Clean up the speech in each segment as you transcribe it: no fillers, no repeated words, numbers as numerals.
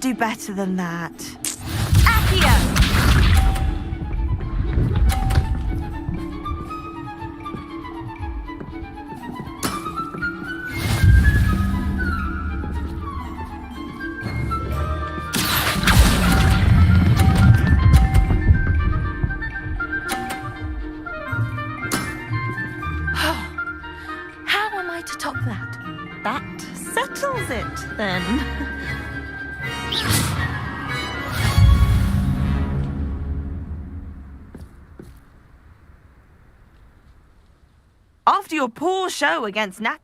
do better than that. Accio! To top that. That settles it, then. After your poor show against Nat...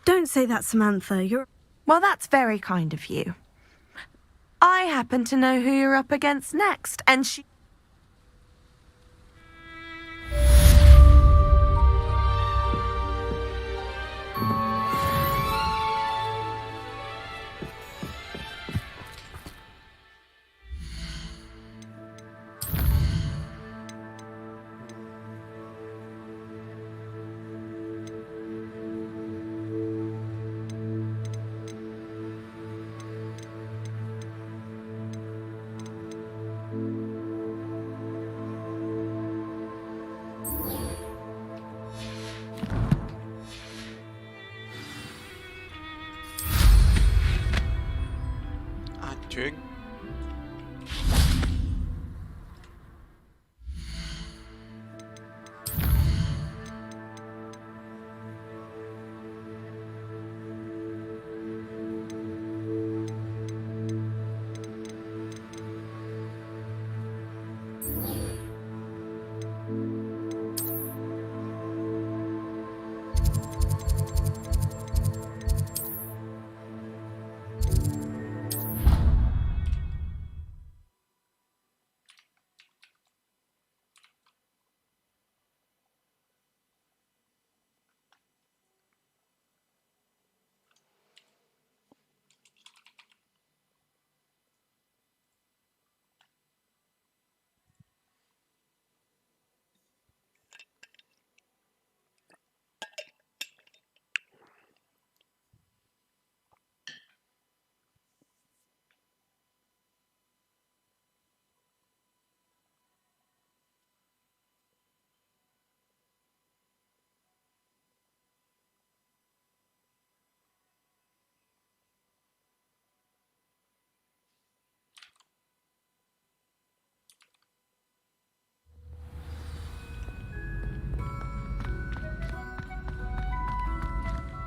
Don't say that, Samantha. You're... Well, that's very kind of you. I happen to know who you're up against next, and she... Anjing.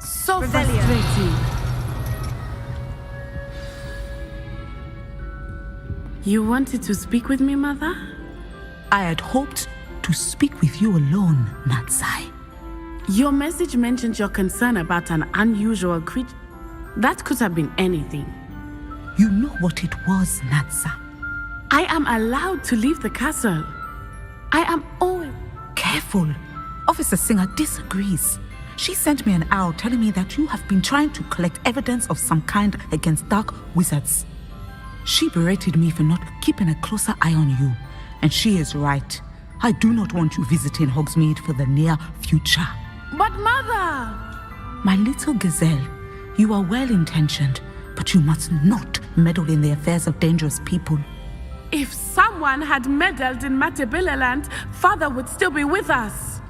So frustrating. You wanted to speak with me, Mother? I had hoped to speak with you alone, Natsai. Your message mentioned your concern about an unusual creature. That could have been anything. You know what it was, Natsa. I am allowed to leave the castle. I am always... Careful. Officer Singer disagrees. She sent me an owl telling me that you have been trying to collect evidence of some kind against dark wizards. She berated me for not keeping a closer eye on you. And she is right. I do not want you visiting Hogsmeade for the near future. But Mother! My little gazelle, you are well-intentioned, but you must not meddle in the affairs of dangerous people. If someone had meddled in Matabeleland, Father would still be with us.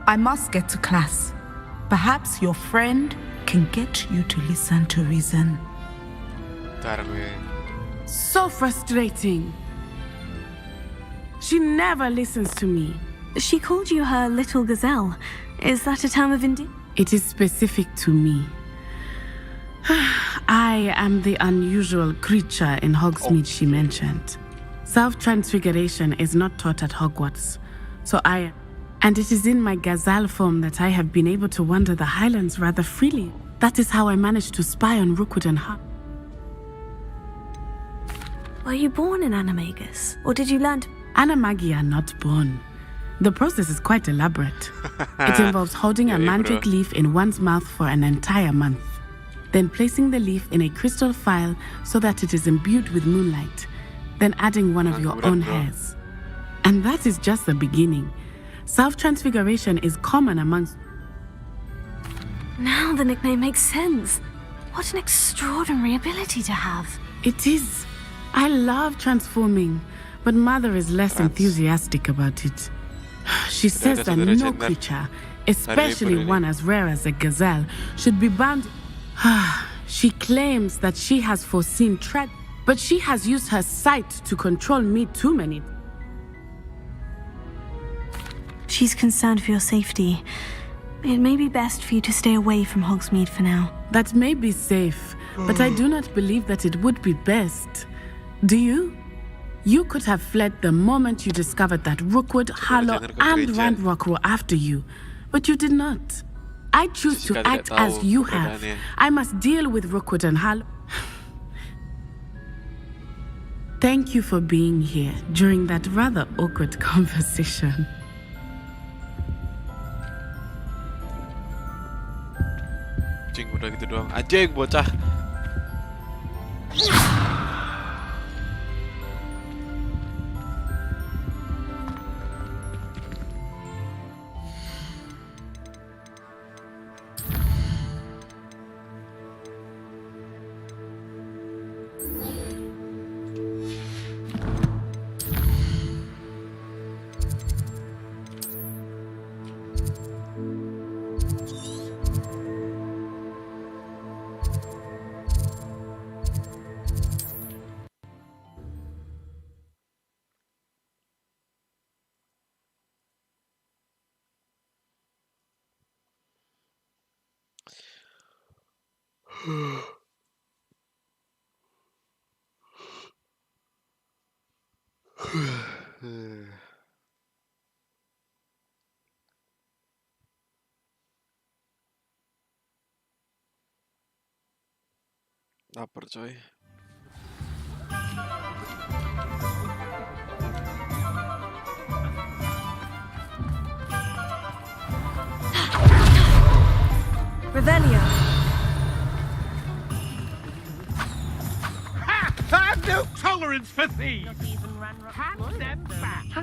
I must get to class. Perhaps your friend can get you to listen to reason. So frustrating. She never listens to me. She called you her little gazelle. Is that a term of endearment? It is specific to me. I am the unusual creature in Hogsmeade she mentioned. Self-transfiguration is not taught at Hogwarts, and it is in my gazelle form that I have been able to wander the Highlands rather freely. That is how I managed to spy on Rookwood and Hunt. Were you born in Animagus, or did you learn to... Animagi are not born. The process is quite elaborate. It involves holding a magic leaf in one's mouth for an entire month, then placing the leaf in a crystal phial so that it is imbued with moonlight, then adding one of your own hairs. And that is just the beginning. Self-transfiguration is common amongst... Now the nickname makes sense. What an extraordinary ability to have. It is. I love transforming, but Mother is less enthusiastic about it. She says that no creature, especially one as rare as a gazelle, should be bound. She claims that she has foreseen threat, but she has used her sight to control me too many. She's concerned for your safety. It may be best for you to stay away from Hogsmeade for now. That may be safe, but I do not believe that it would be best. Do you? You could have fled the moment you discovered that Rookwood, Haloo, and Ranrock were after you, but you did not. I choose to act as you have. I must deal with Rookwood and Haloo. Thank you for being here during that rather awkward conversation. Anjing, udah gitu doang. Anjing, bocah. Lapar coy. Revelio. I've no tolerance for thieves! Hand them back! I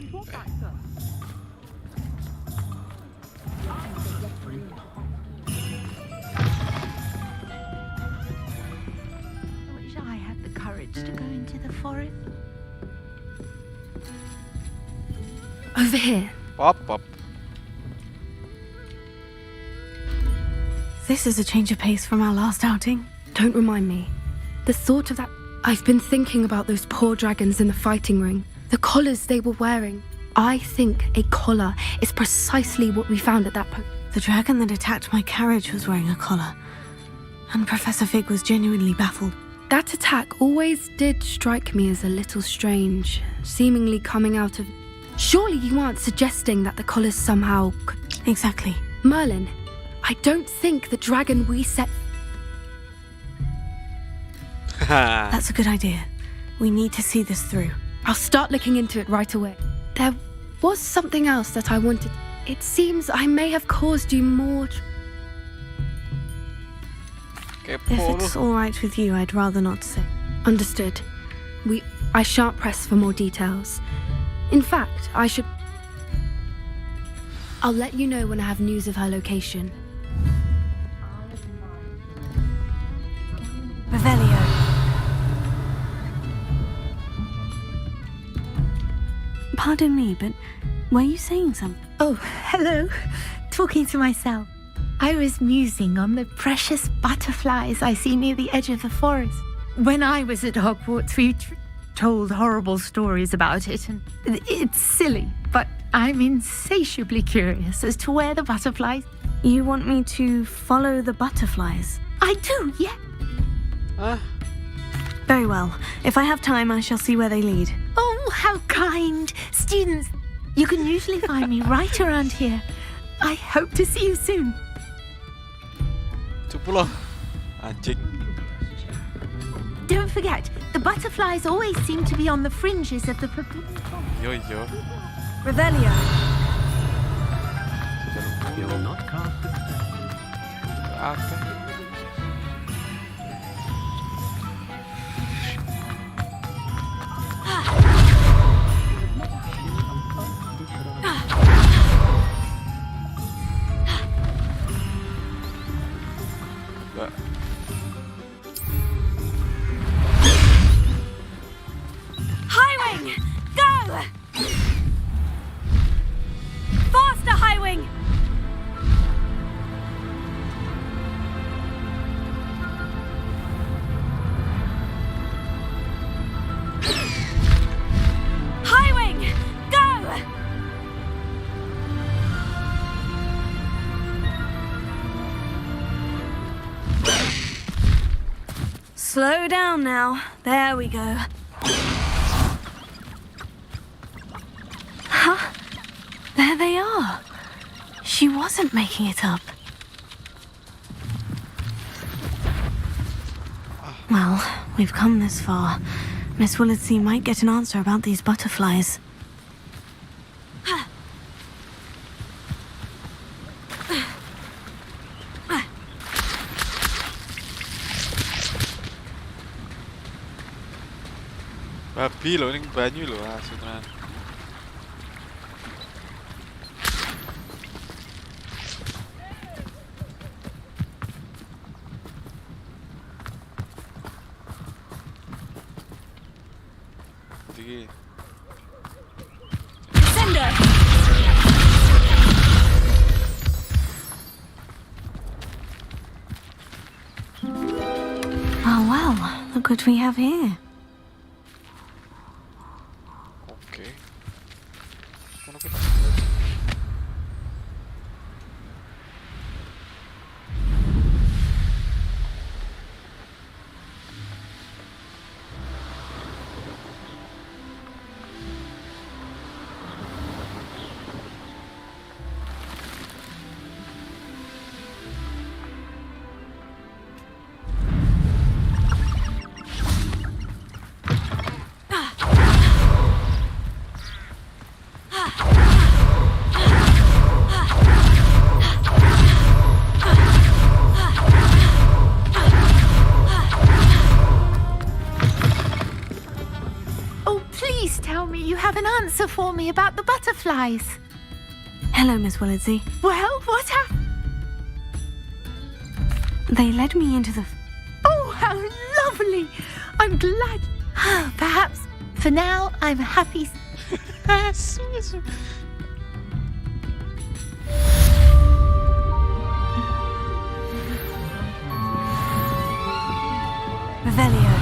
wish I had the courage to go into the forest. Over here. Pop, pop. This is a change of pace from our last outing. Don't remind me. The thought of that... I've been thinking about those poor dragons in the fighting ring. The collars they were wearing. I think a collar is precisely what we found at that point. The dragon that attacked my carriage was wearing a collar. And Professor Fig was genuinely baffled. That attack always did strike me as a little strange, seemingly coming out of... Surely you aren't suggesting that the collars somehow could... Exactly. Merlin, I don't think the dragon we set... That's a good idea. We need to see this through. I'll start looking into it right away. There was something else that I wanted. It seems I may have caused you more... If it's all right with you, I'd rather not say. Understood. I shan't press for more details. In fact, I'll let you know when I have news of her location. Revelio. Pardon me, but were you saying something? Oh, hello. Talking to myself. I was musing on the precious butterflies I see near the edge of the forest. When I was at Hogwarts, we told horrible stories about it, and it's silly, but I'm insatiably curious as to where the butterflies... You want me to follow the butterflies? I do, yeah. Very well. If I have time, I shall see where they lead. Oh, how kind. Students, you can usually find me right around here. I hope to see you soon. 70. Anjing. Don't forget, the butterflies always seem to be on the fringes of the... Yo, yo. Revelio. You'll not cast a spell. Apa? Slow down now. There we go. Huh? There they are. She wasn't making it up. Well, we've come this far. Miss Willardsey might get an answer about these butterflies. Babi loh, ini banyu loh sebenarnya. Oh wow, look what we have here. Oke. Answer for me about the butterflies. Hello, Miss Willardsey. Well, what happened? They led me into the... Oh, how lovely! I'm glad. Perhaps for now I'm happy. Revelio.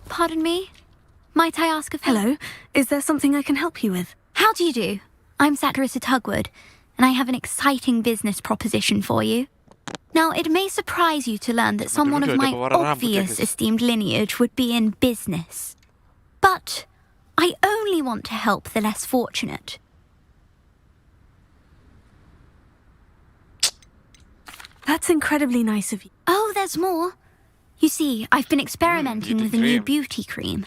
Pardon me? Might I ask a favor? Hello, is there something I can help you with? How do you do? I'm Satirissa Tugwood, and I have an exciting business proposition for you. Now, it may surprise you to learn that someone of my obvious esteemed lineage would be in business. But I only want to help the less fortunate. That's incredibly nice of you. Oh, there's more. You see, I've been experimenting with a new beauty cream.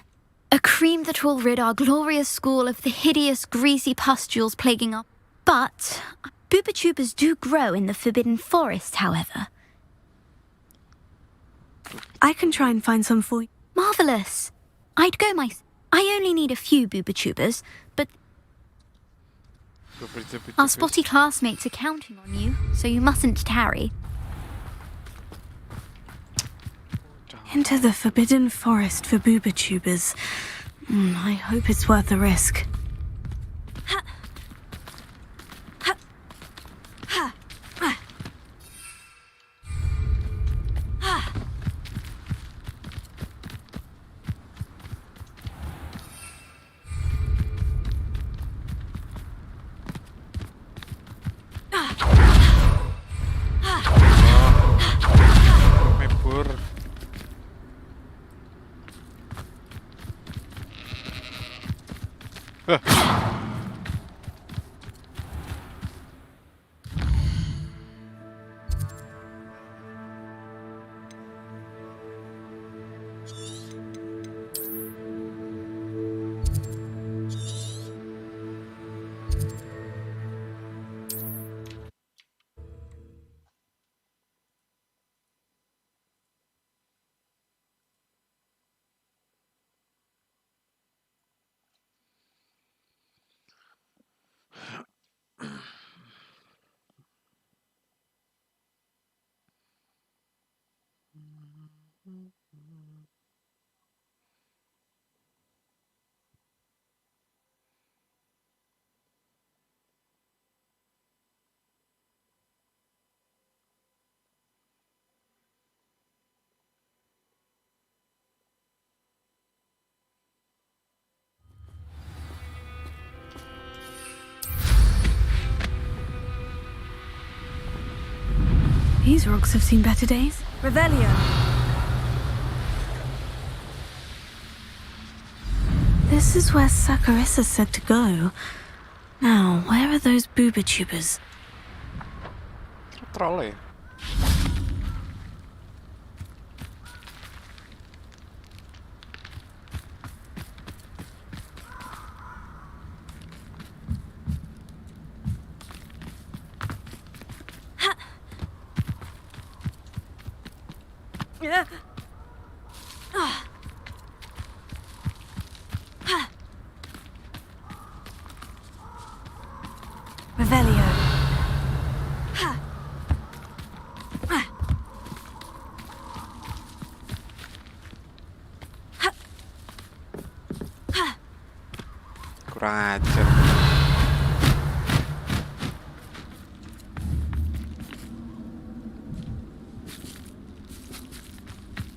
A cream that will rid our glorious school of the hideous, greasy pustules plaguing us. But boobotubers do grow in the Forbidden Forest, however. I can try and find some for you. Marvellous. I'd go I only need a few boobotubers, but our spotty classmates are counting on you, so you mustn't tarry. Into the Forbidden Forest for boobotubers. I hope it's worth the risk. These rocks have seen better days. Revelio. This is where Saccharissa said to go. Now, where are those booba tubers? Trolley. Revelio. Kurang ajar.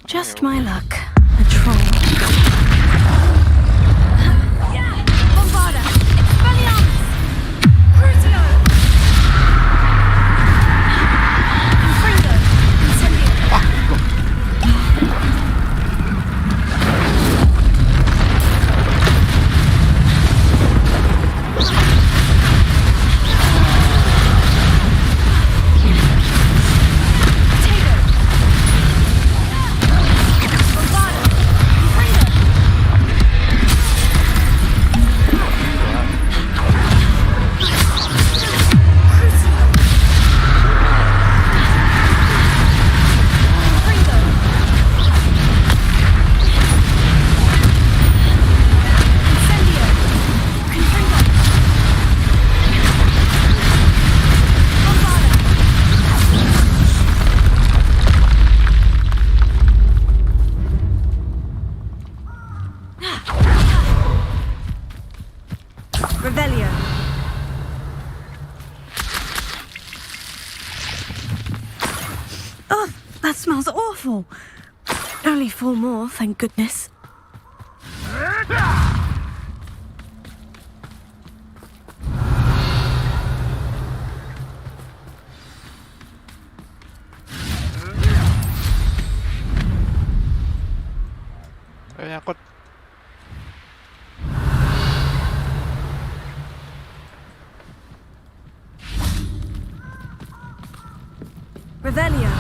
Just my luck. A troll. Bombarda! Expelliarmus! Crucio! Confringo! Incendio! Revelio. Oh, that smells awful. Only 4 more, thank goodness. Nyangkut. Revelio.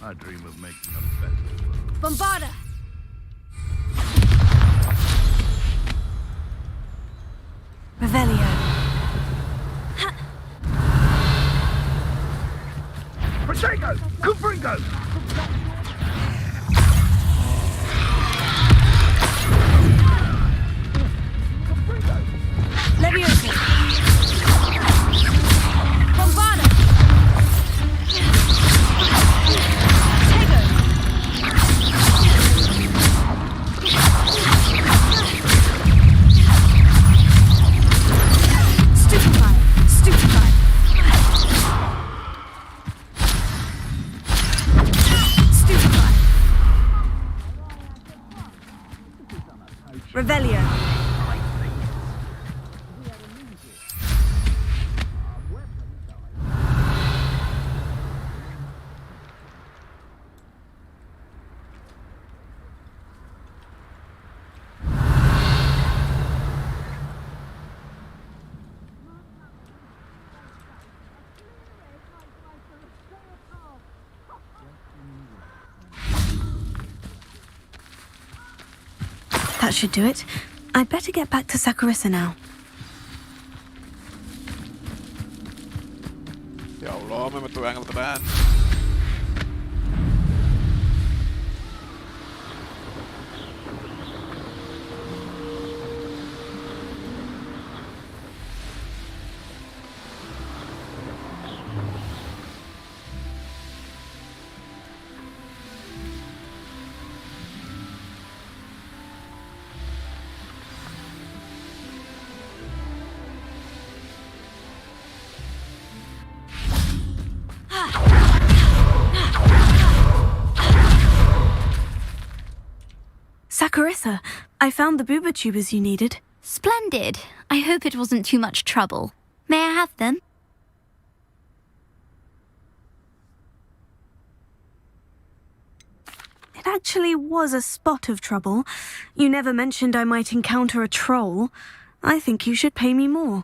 I dream of making a better world. Bombarda. Revelio. Prosecco! Confringo! Leviosa. Bombarda. Tego. Stupefy. Stupefy. Stupefy. Revelio. That should do it. I'd better get back to Saccharissa now. Ya Allah, memang tuh angel tenan. Saccharissa, I found the booba tubers you needed. Splendid. I hope it wasn't too much trouble. May I have them? It actually was a spot of trouble. You never mentioned I might encounter a troll. I think you should pay me more.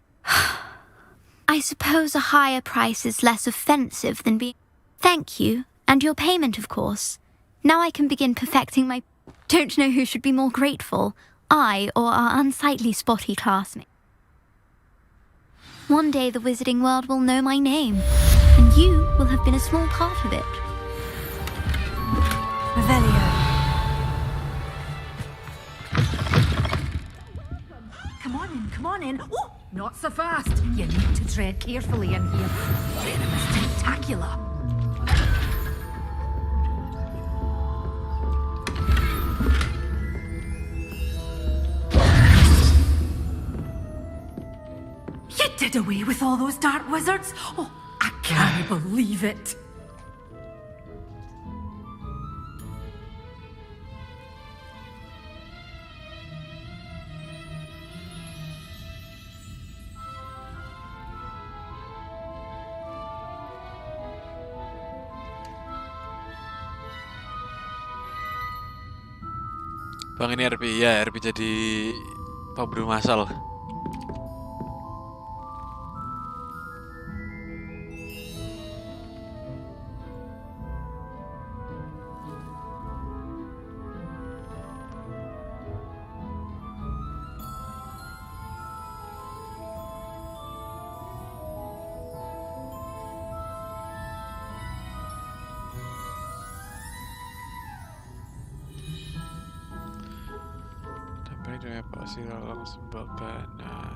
I suppose a higher price is less offensive than being... Thank you, and your payment, of course. Now I can begin perfecting my... Don't know who should be more grateful, I or our unsightly spotty classmate. One day the wizarding world will know my name, and you will have been a small part of it. Revelio. Come on in. Oh, not so fast. You need to tread carefully in here. Venomous tentacular. You did away with all those dark wizards? Oh, I can't believe it. Bang, ini RP ya, RP jadi pemburu masal. Pasti langsung babana.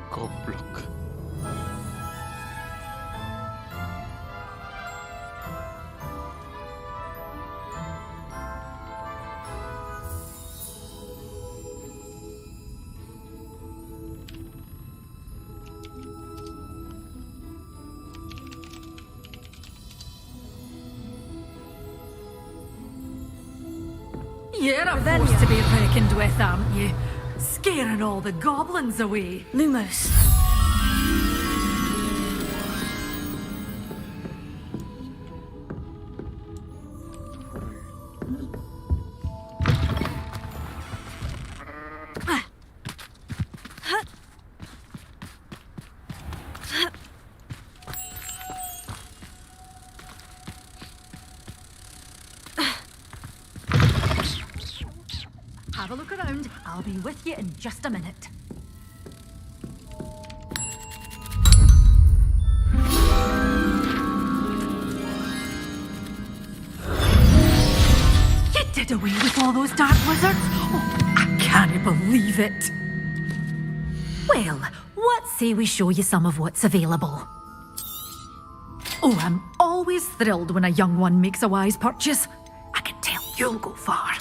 Goblok. You're a force to be reckoned with, aren't you? Scaring all the goblins away. Lumos. Have a look around. I'll be with you in just a minute. You did away with all those dark wizards? Oh, I can't believe it. Well, what say we show you some of what's available? Oh, I'm always thrilled when a young one makes a wise purchase. I can tell you'll go far.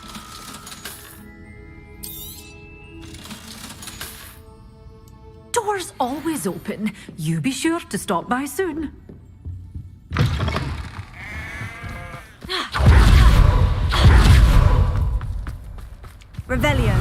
Doors always open. You be sure to stop by soon. Revelio.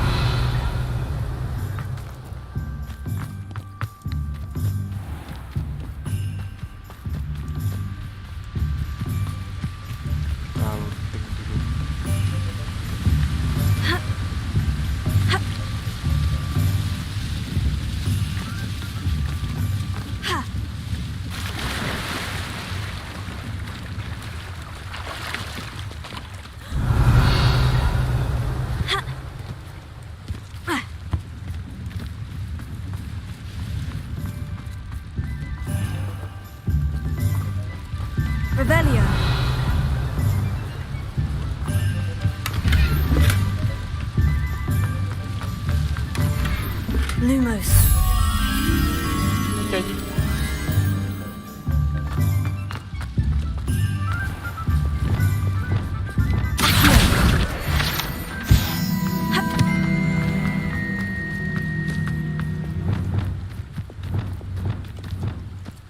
Lumos.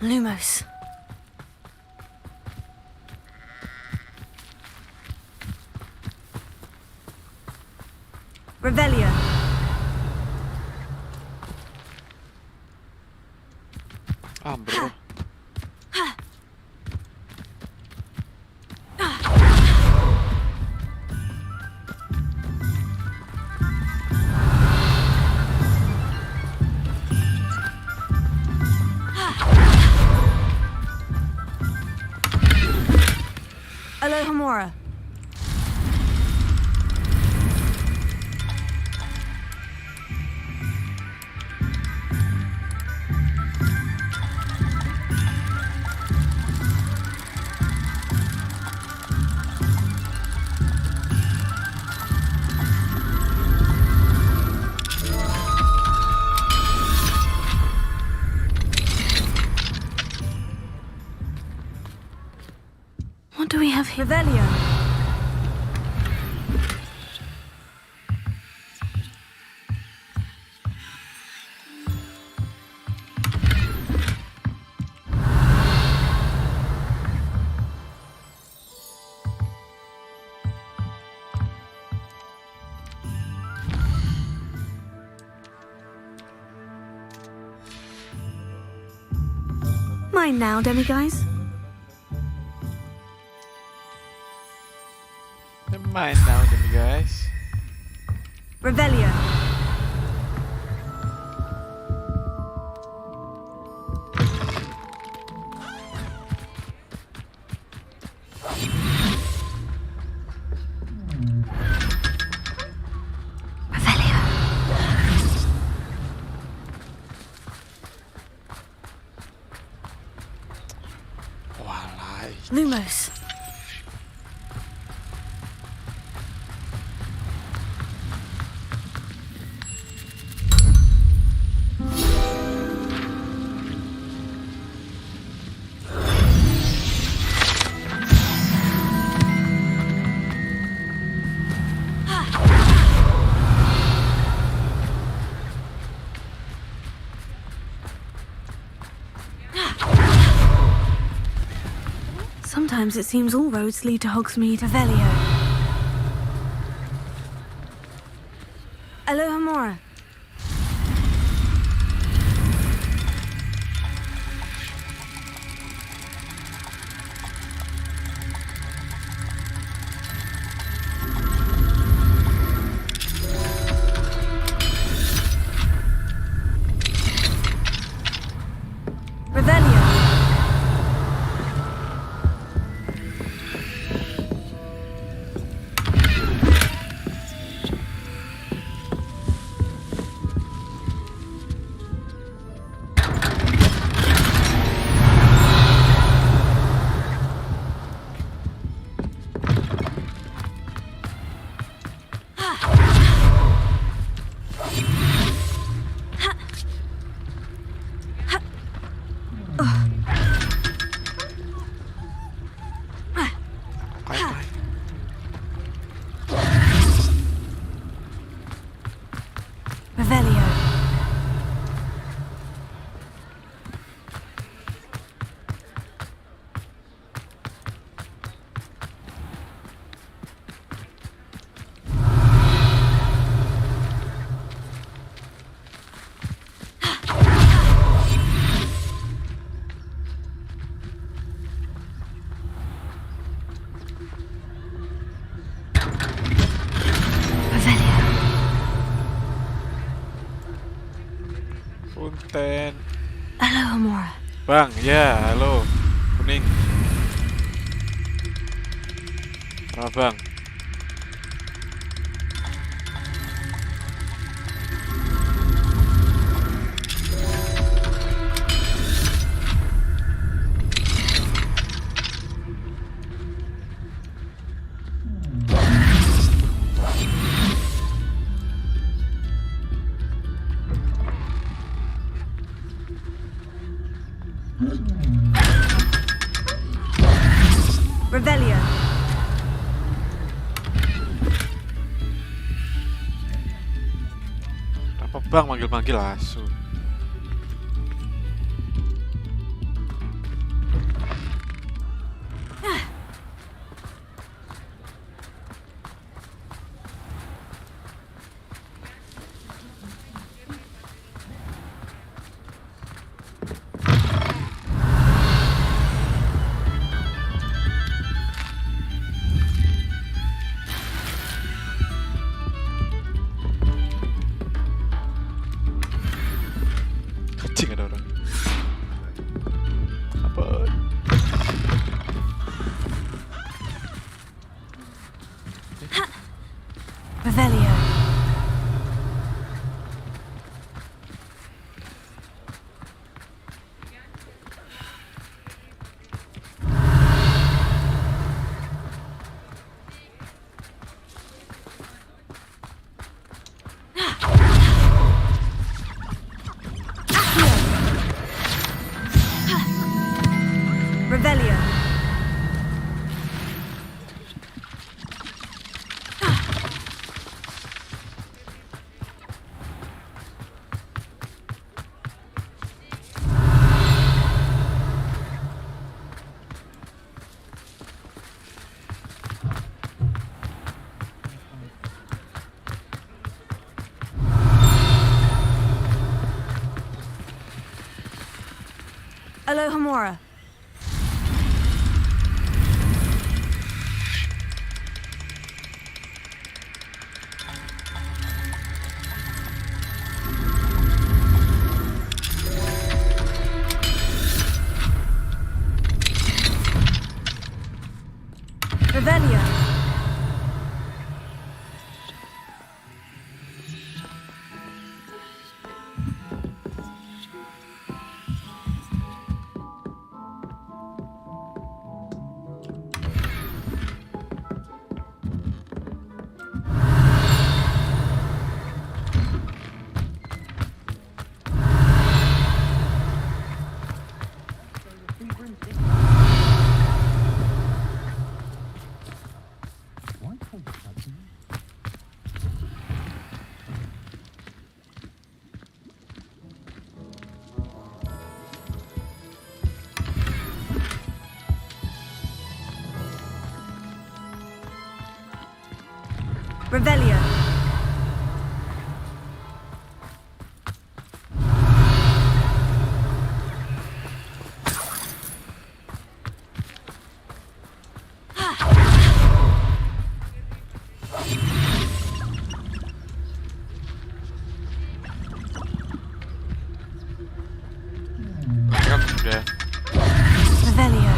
Lumos. Revelio. Bro. Alohomora. What do we have here? Revelio. Mine now, demiguys. Main now then, guys. Revelio. Walai. Lumos. Sometimes it seems all roads lead to Hogsmeade. Revelio. Alohomora. Revelio. Revelio. Punten. Alohomora. Bang, ya, halo. Kuning. Apa, Bang? Apa bang manggil-manggil asu? Kecing ada orang. Apa? Revelio. Revelio. Alohomora. Revelio. Revelio. Kan udah. Revelio.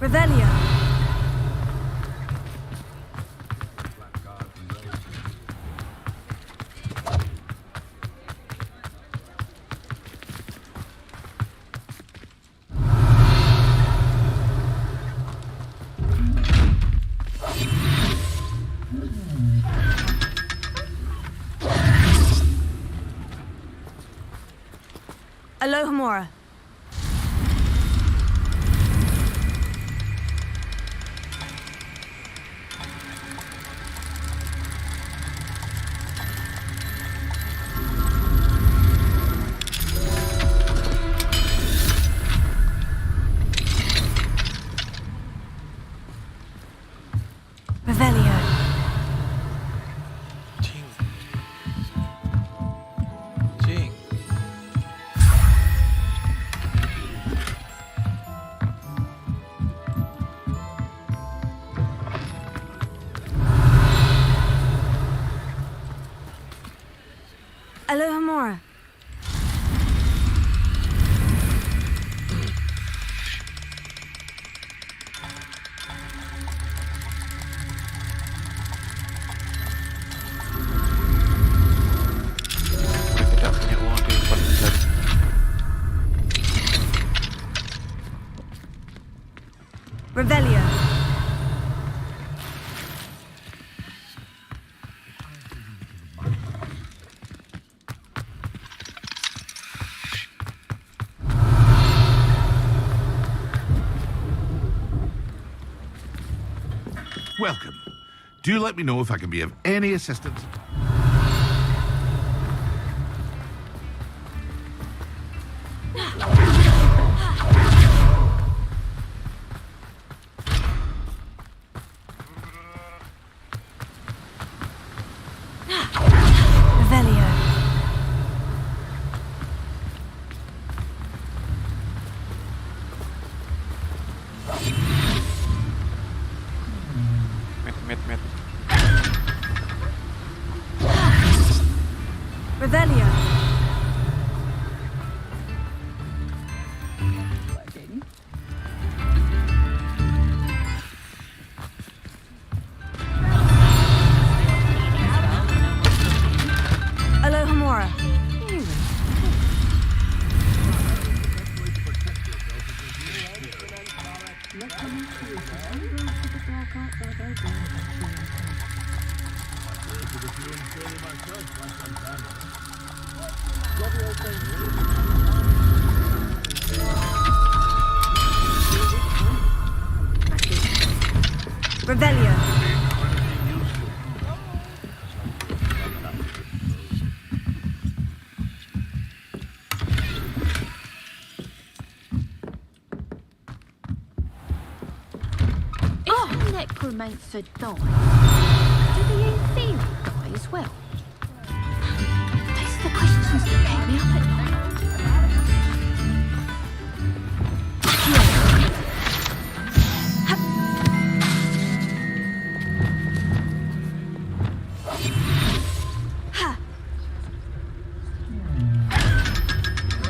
Revelio. Alohomora. Revelio. Cing. Cing. welcome. Do let me know if I can be of any assistance. Revelio. Met. Revelio. Alohomora. Revelio. If the necromancer dies, do the inferior die as well? Those are the questions that keep me up at night.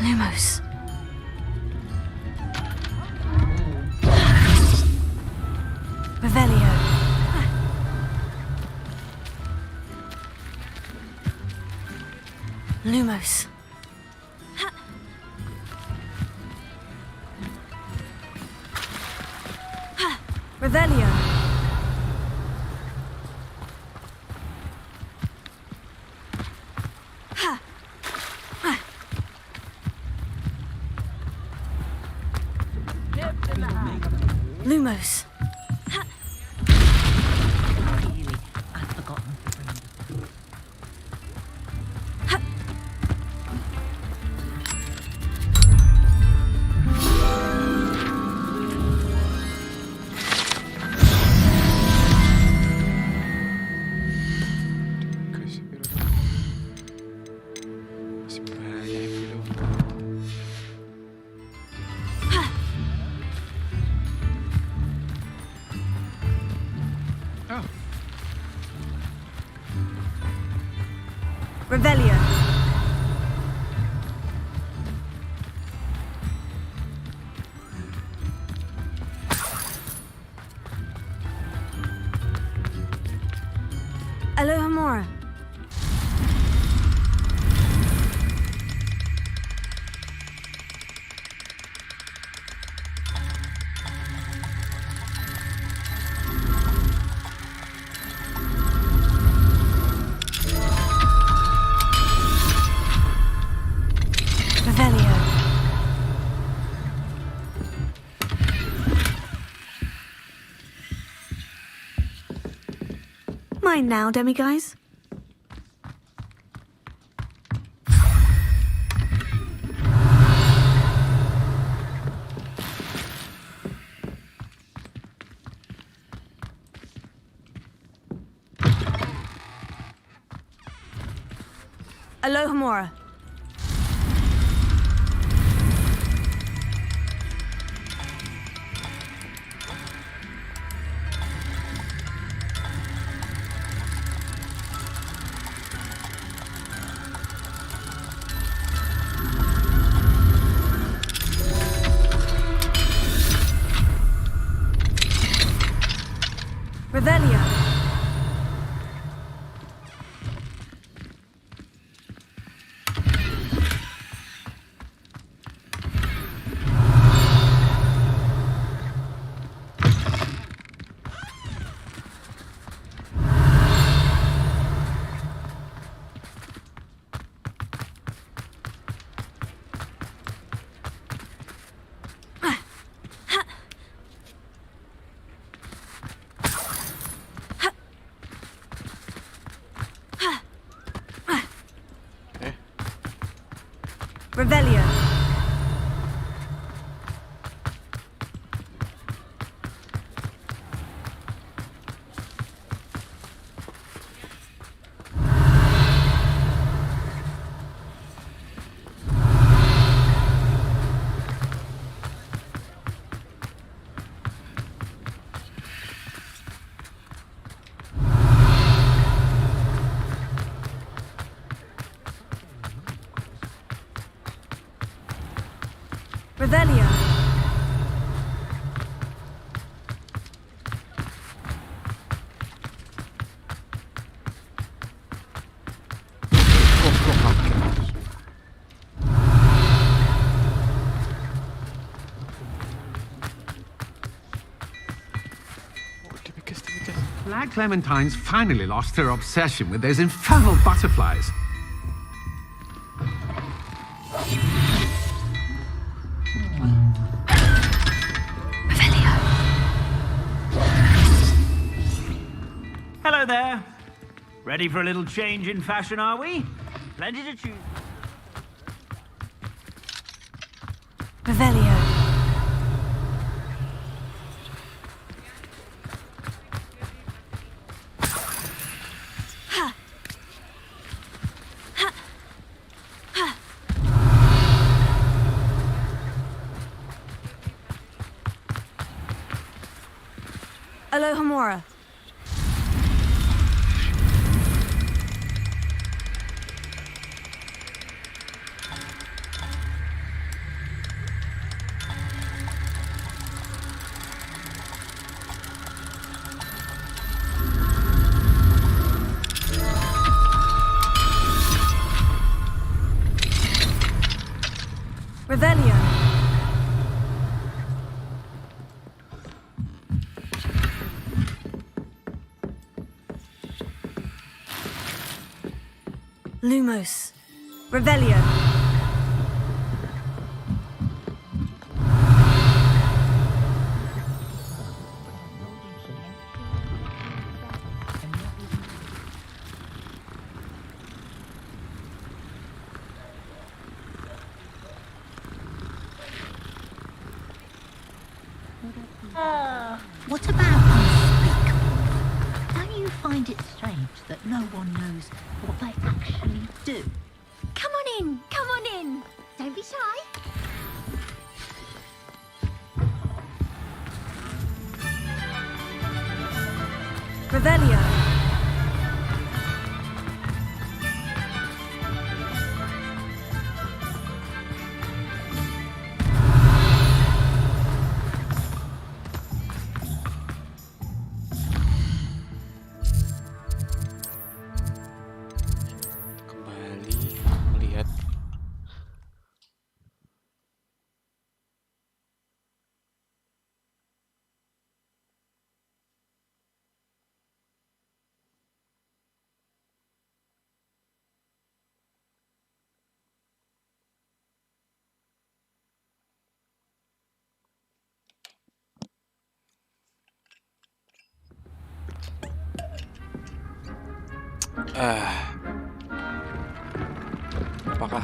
Lumos. Revelio. Lumos. Revelio. Lumos. Masih bahaya ini loh. Oh, Revelio. Alohomora. Revelio. Mine now, demiguys. Alohomora. Revelio. Revelio. Revelio. Black Clementine's finally lost her obsession with those infernal butterflies. Hello there. Ready for a little change in fashion, are we? Plenty to choose. Revelio. Alohomora. Revelio. Lumos. Revelio. What about unspeakable? Don't you find it strange that no one knows what they actually do? Come on in, come on in. Don't be shy. Revelio. Kembali melihat. Apakah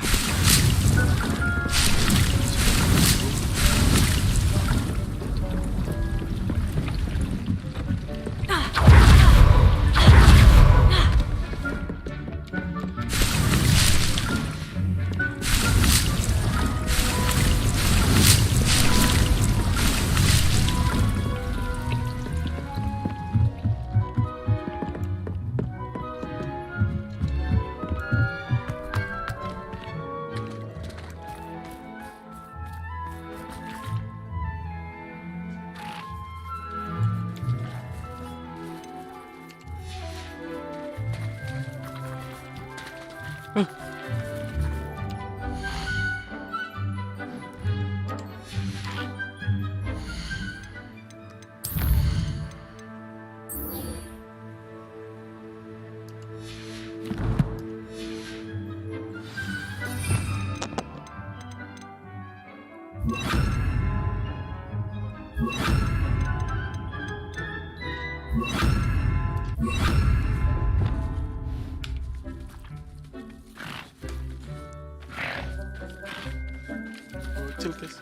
betul guys.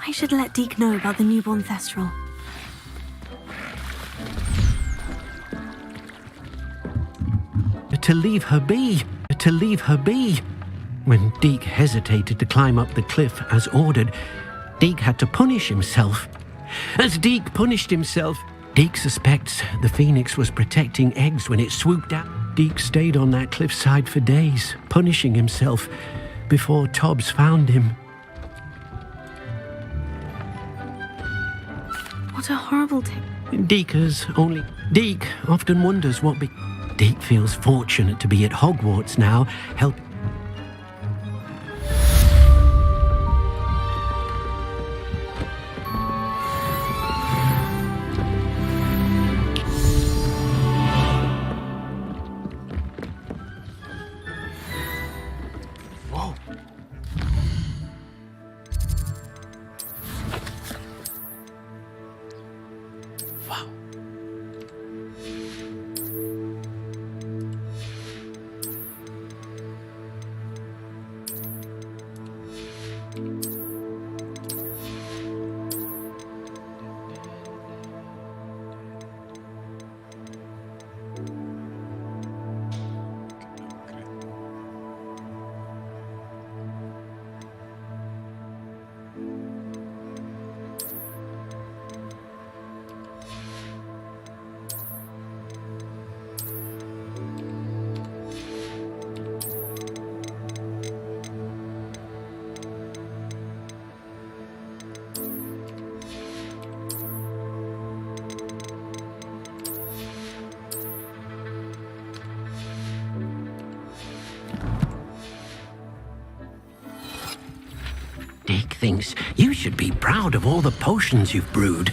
I should let Deke know about the newborn thestral. To leave her be! To leave her be! When Deke hesitated to climb up the cliff as ordered, Deke had to punish himself. As Deke punished himself, Deke suspects the phoenix was protecting eggs when it swooped down. Deke stayed on that cliffside for days, punishing himself, before Tobbs found him. What a horrible Deke often wonders what Deke feels fortunate to be at Hogwarts now, help. Wow. Wow. Deke thinks you should be proud of all the potions you've brewed.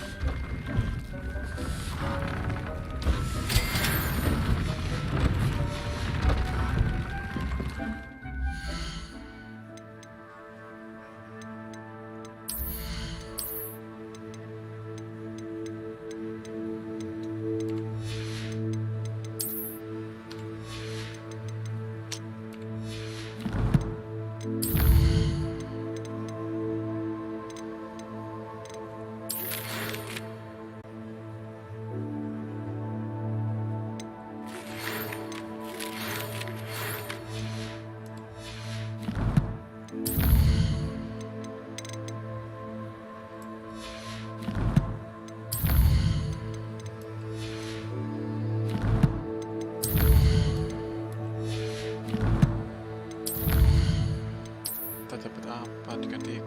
Kita dapat apa dengan dia?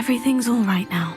Everything's all right now.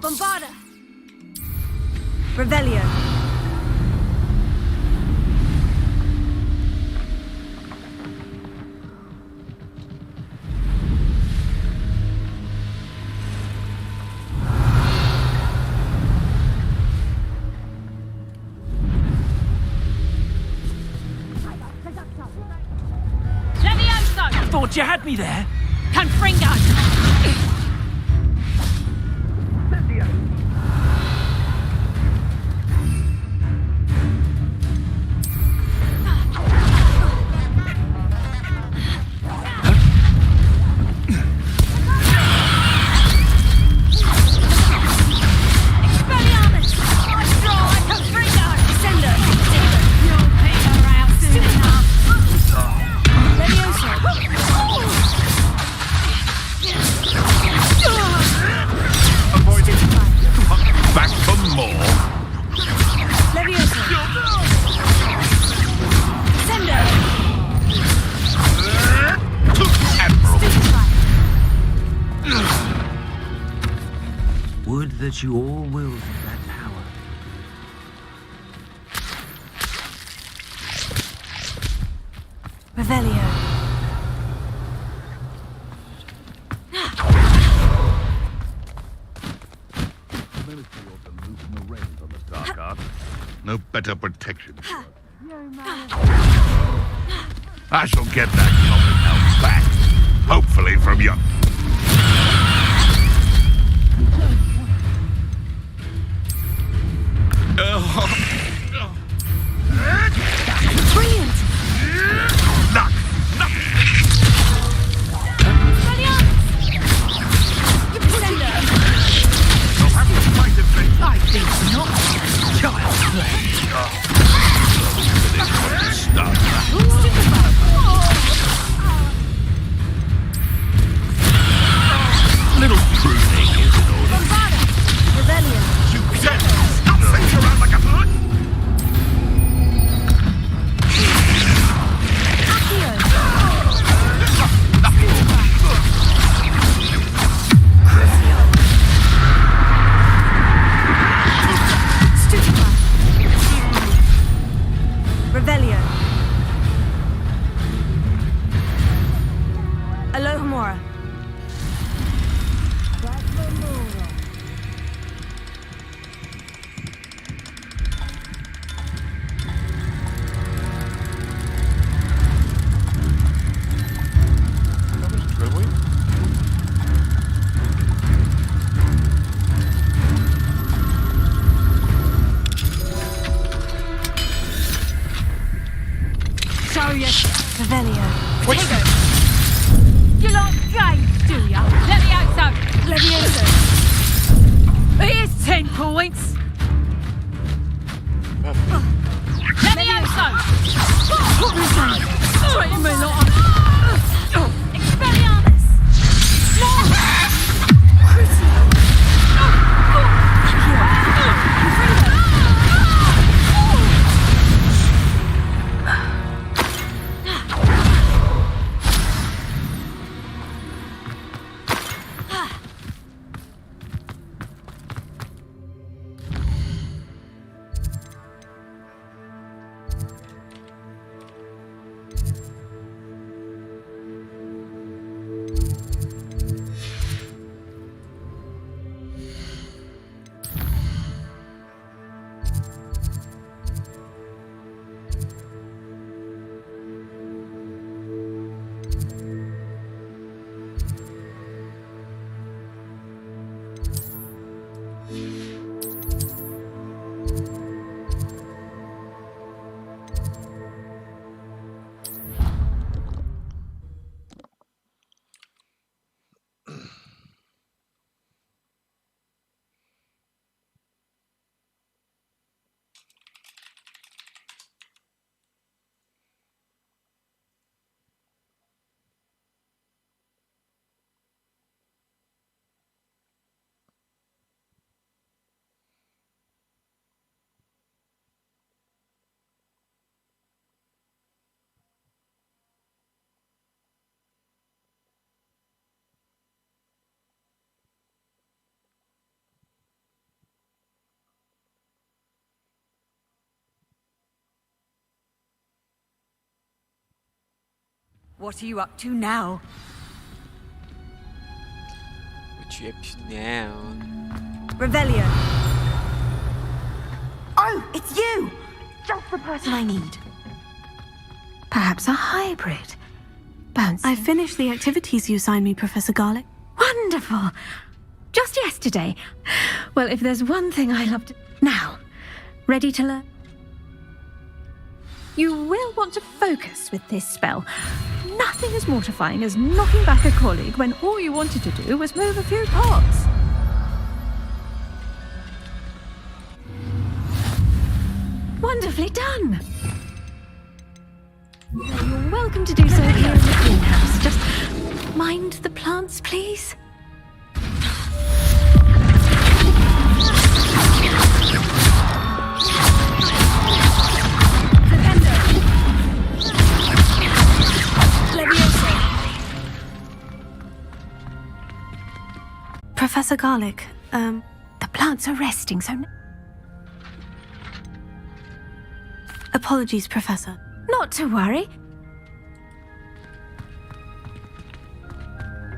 Bombarda! Revelio. Thought you had me there. Confringo! Back for more. Would that you all willed that power. Revelio. No better protection. I shall get that common help back. Hopefully from you. Brilliant! Knock! Knock! I think not. Child's play. Little pruning is in order. Rebellion. You said stop sitting around like a foot. What are you up to now? What you up to now? Revelio. Oh, it's you! Just the person I need. Perhaps a hybrid. Bouncing. I finished the activities you assigned me, Professor Garlic. Wonderful. Just yesterday. Well, if there's one thing I love to... Now, ready to learn? You will want to focus with this spell. Nothing as mortifying as knocking back a colleague when all you wanted to do was move a few pots. Wonderfully done. You're welcome to do so here in the greenhouse. Just mind the plants, please. Professor Garlic, The plants are resting, so... Apologies, Professor. Not to worry.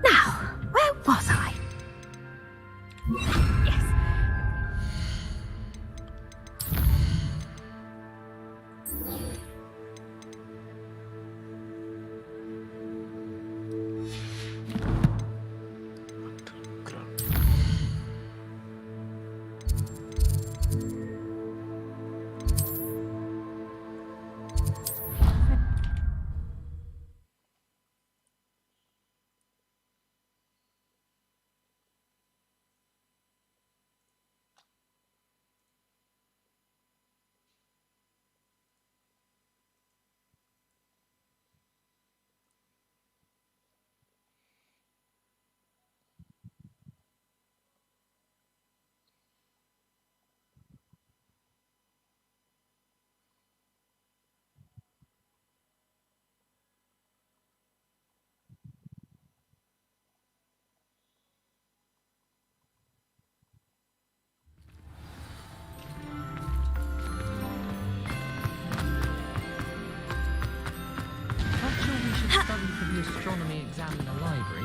Now, where was I? Yes. The astronomy exam in the library.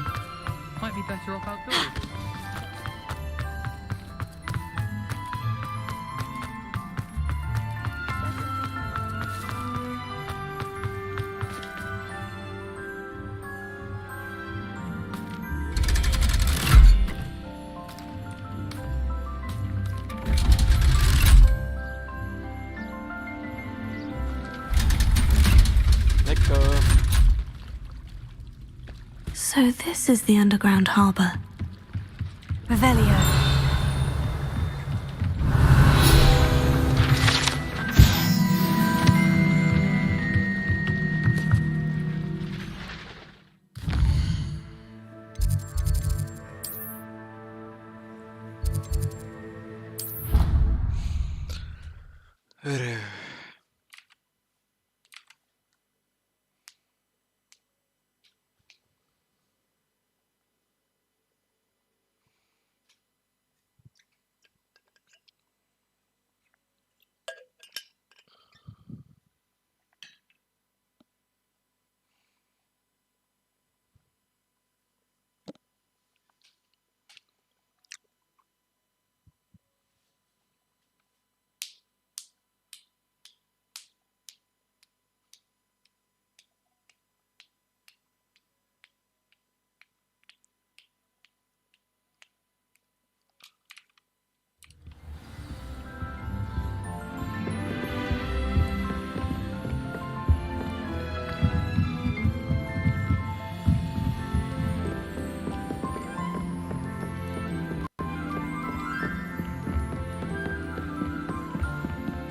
Might be better off outdoors. Let's go. So this is the underground harbour. Revelio.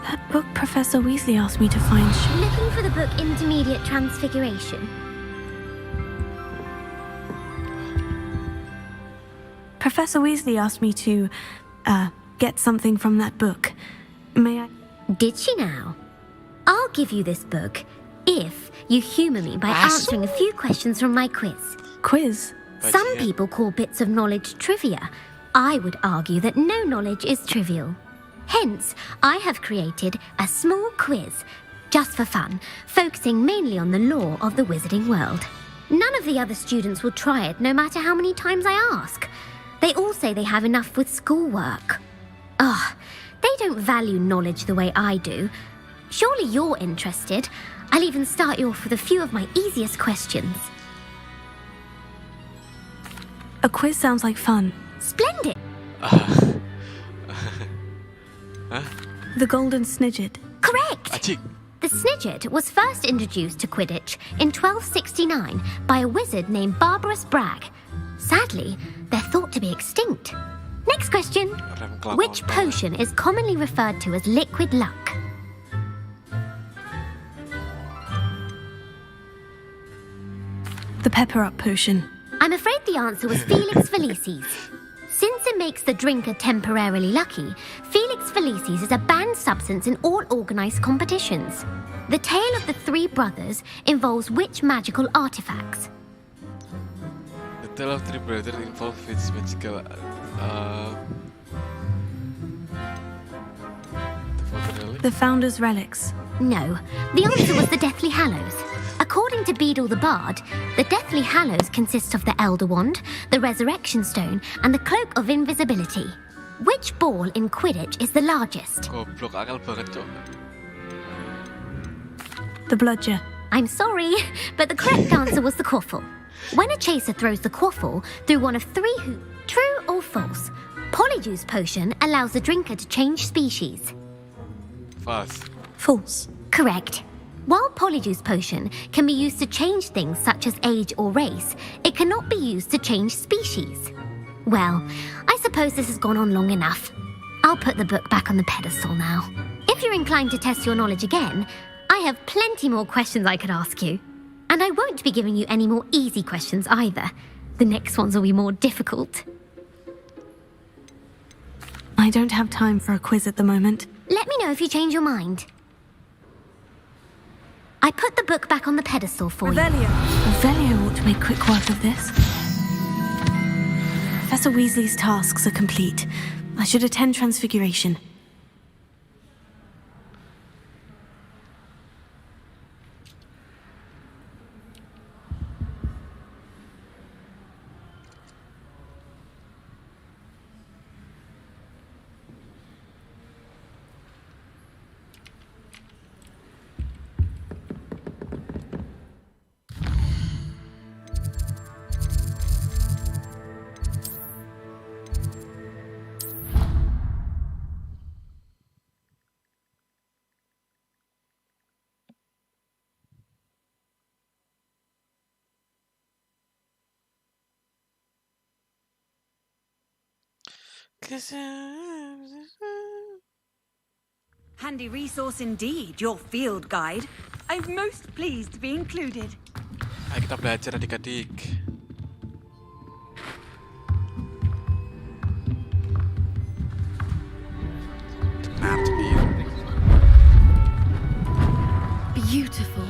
That book Professor Weasley asked me to find. Looking for the book Intermediate Transfiguration. Professor Weasley asked me to, get something from that book. May I? Did she now? I'll give you this book if you humour me by answering a few questions from my quiz. Quiz? Some people call bits of knowledge trivia. I would argue that no knowledge is trivial. Hence, I have created a small quiz just for fun, focusing mainly on the lore of the wizarding world. None of the other students will try it, no matter how many times I ask. They all say they have enough with schoolwork. Ugh, they don't value knowledge the way I do. Surely you're interested. I'll even start you off with a few of my easiest questions. A quiz sounds like fun. Splendid! The Golden Snidget. Correct! The Snidget was first introduced to Quidditch in 1269 by a wizard named Barbarous Bragg. Sadly, they're thought to be extinct. Next question. Which potion is commonly referred to as liquid luck? The Pepper Up potion. I'm afraid the answer was Felix Felicis. Since it makes the drinker temporarily lucky, Felix Felicis is a banned substance in all organised competitions. The tale of the three brothers involves which magical artifacts? The tale of three brothers involves which magical... The Founder's Relics. No, the answer was the Deathly Hallows. According to Beadle the Bard, the Deathly Hallows consist of the Elder Wand, the Resurrection Stone, and the Cloak of Invisibility. Which ball in Quidditch is the largest? Goblok, akal banget, Cok. The Bludger. I'm sorry, but the correct answer was the Quaffle. When a chaser throws the Quaffle through one of three hoops, true or false, Polyjuice Potion allows the drinker to change species. False. False. Correct. While Polyjuice Potion can be used to change things such as age or race, it cannot be used to change species. Well, I suppose this has gone on long enough. I'll put the book back on the pedestal now. If you're inclined to test your knowledge again, I have plenty more questions I could ask you. And I won't be giving you any more easy questions either. The next ones will be more difficult. I don't have time for a quiz at the moment. Let me know if you change your mind. I put the book back on the pedestal for Revelio. Revelio ought to make quick work of this. Professor Weasley's tasks are complete. I should attend Transfiguration. Handy resource indeed, your field guide. I'm most pleased to be included. Ayo kita belajar adik-adik. Beautiful.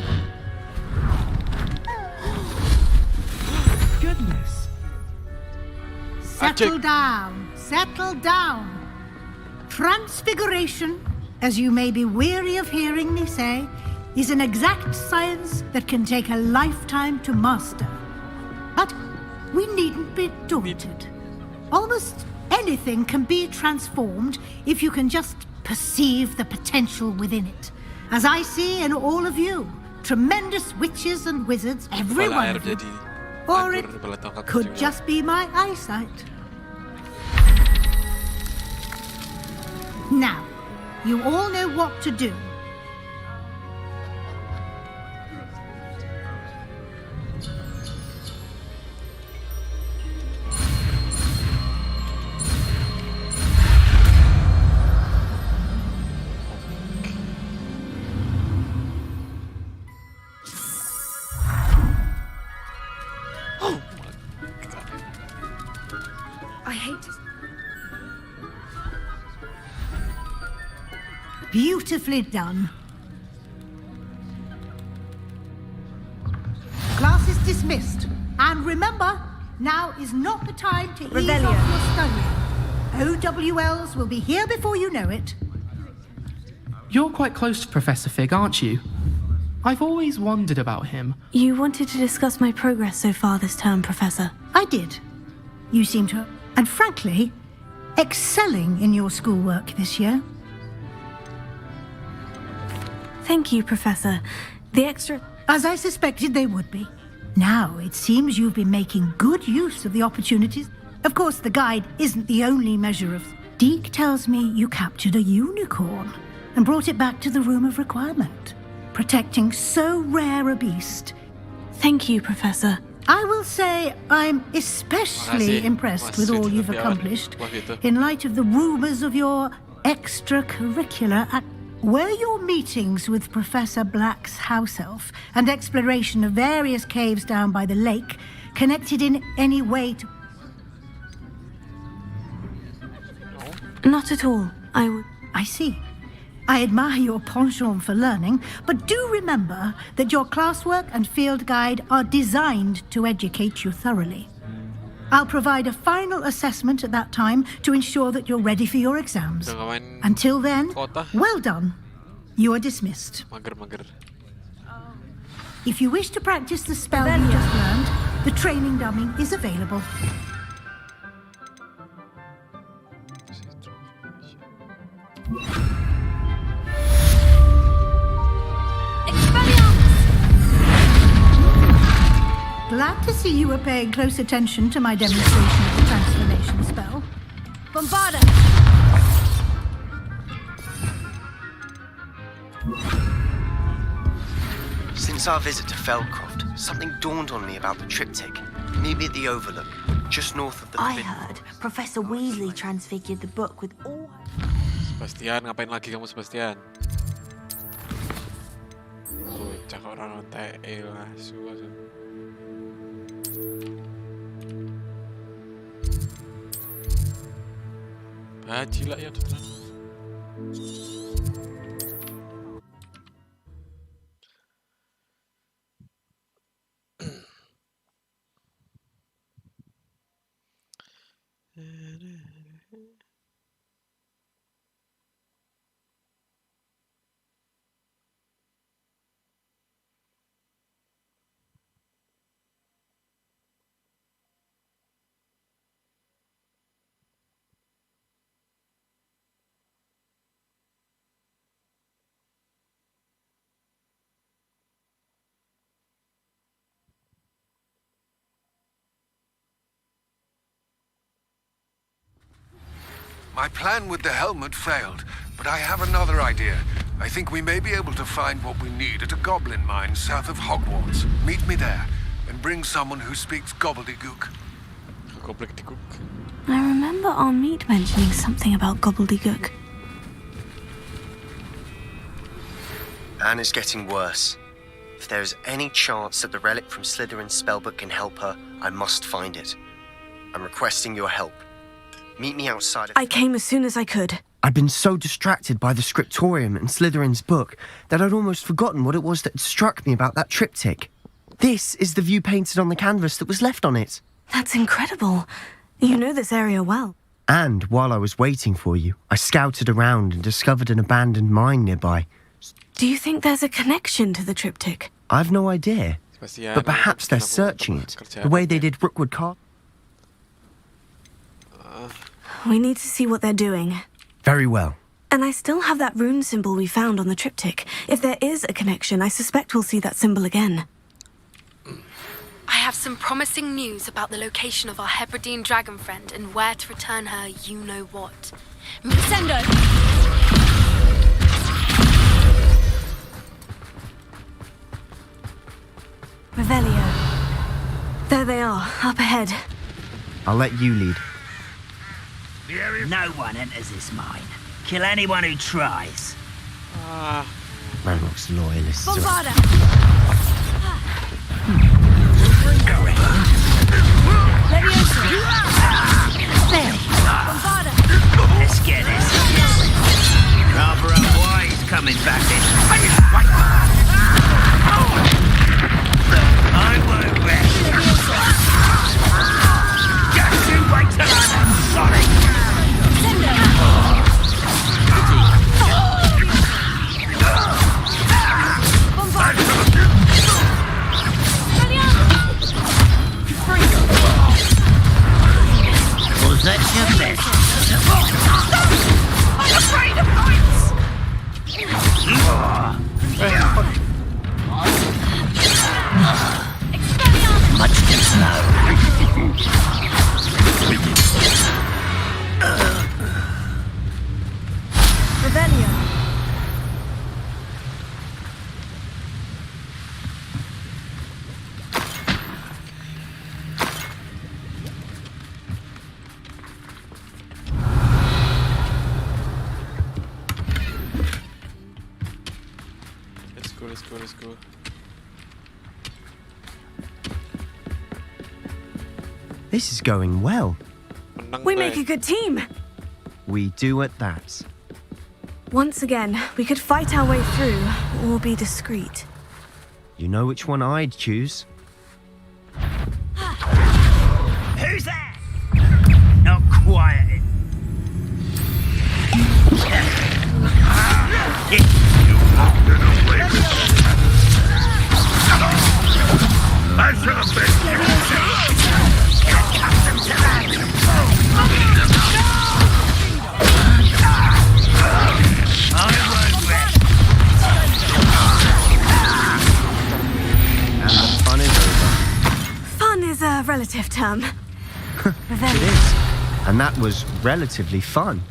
Goodness. Settle down. Settle down. Transfiguration, as you may be weary of hearing me say, is an exact science that can take a lifetime to master. But we needn't be daunted. Almost anything can be transformed if you can just perceive the potential within it. As I see in all of you, tremendous witches and wizards, every one of you. Or it could just be my eyesight. Now, you all know what to do. I hate it. Beautifully done. Class is dismissed. And remember, now is not the time to ease off your studying. OWLs will be here before you know it. You're quite close to Professor Fig, aren't you? I've always wondered about him. You wanted to discuss my progress so far this term, Professor. I did. You seem to, and frankly, excelling in your schoolwork this year. Thank you, Professor. The extra... As I suspected they would be. Now, it seems you've been making good use of the opportunities. Of course, the guide isn't the only measure of... Deke tells me you captured a unicorn and brought it back to the Room of Requirement, protecting so rare a beast. Thank you, Professor. I will say I'm especially impressed with all you've accomplished in light of the rumors of your extracurricular Were your meetings with Professor Black's house elf and exploration of various caves down by the lake connected in any way to... Not at all. I see. I admire your penchant for learning, but do remember that your classwork and field guide are designed to educate you thoroughly. I'll provide a final assessment at that time to ensure that you're ready for your exams. Until then, well done. You are dismissed. If you wish to practice the spell you just learned, the training dummy is available. Glad to see you were paying close attention to my demonstration of the transformation spell. Bombarda! Since our visit to Feldcroft, something dawned on me about the triptych. Maybe at the Overlook, just north of the... I heard Professor Weasley transfigured the book with all... Sebastian, ngapain lagi kamu, Sebastian? Bocah orang OTE lah, Haji lah ya, teman. My plan with the helmet failed, but I have another idea. I think we may be able to find what we need at a goblin mine south of Hogwarts. Meet me there, and bring someone who speaks gobbledygook. Gobbledygook. I remember our meet mentioning something about gobbledygook. Anne is getting worse. If there is any chance that the relic from Slytherin's spellbook can help her, I must find it. I'm requesting your help. Meet me outside. I came as soon as I could. I'd been so distracted by the scriptorium and Slytherin's book that I'd almost forgotten what it was that had struck me about that triptych. This is the view painted on the canvas that was left on it. That's incredible. You know this area well. And while I was waiting for you, I scouted around and discovered an abandoned mine nearby. Do you think there's a connection to the triptych? I've no idea. But perhaps they're searching it, the way they did Rookwood Castle. We need to see what they're doing. Very well. And I still have that rune symbol we found on the triptych. If there is a connection, I suspect we'll see that symbol again. I have some promising news about the location of our Hebridean dragon friend and where to return her you-know-what. Sendo! Revelio. There they are, up ahead. I'll let you lead. No one enters this mine. Kill anyone who tries. Ranrock's loyalists. Bombarda! Bombarda! Let's get this. Rather up why he's coming back in. I won't rest. Just you wait till I'm sorry. let's go. This is going well. We make a good team. We do at that. Once again, we could fight our way through or be discreet. You know which one I'd choose. Who's that? Not quiet. I should have been. And the fun is over. Fun is a relative term. It is. And that was relatively fun.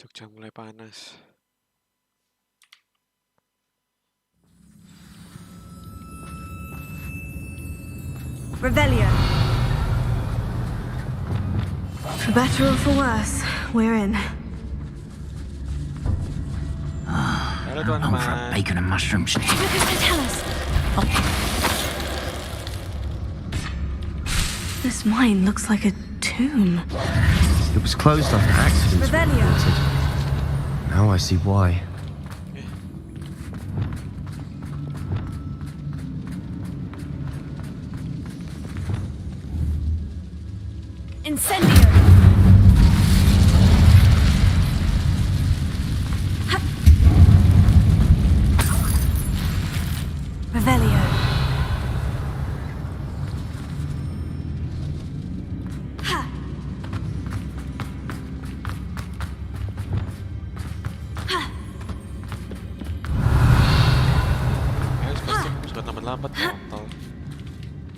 Jogja mulai panas. Revelio. For better or for worse, we're in. Halo I'm for a teman-teman. bacon and mushroom steak. What does that tell us? This mine looks like a tomb. It was closed after accidents were Revelio. reported. Now I see why. Incendio. Revelio.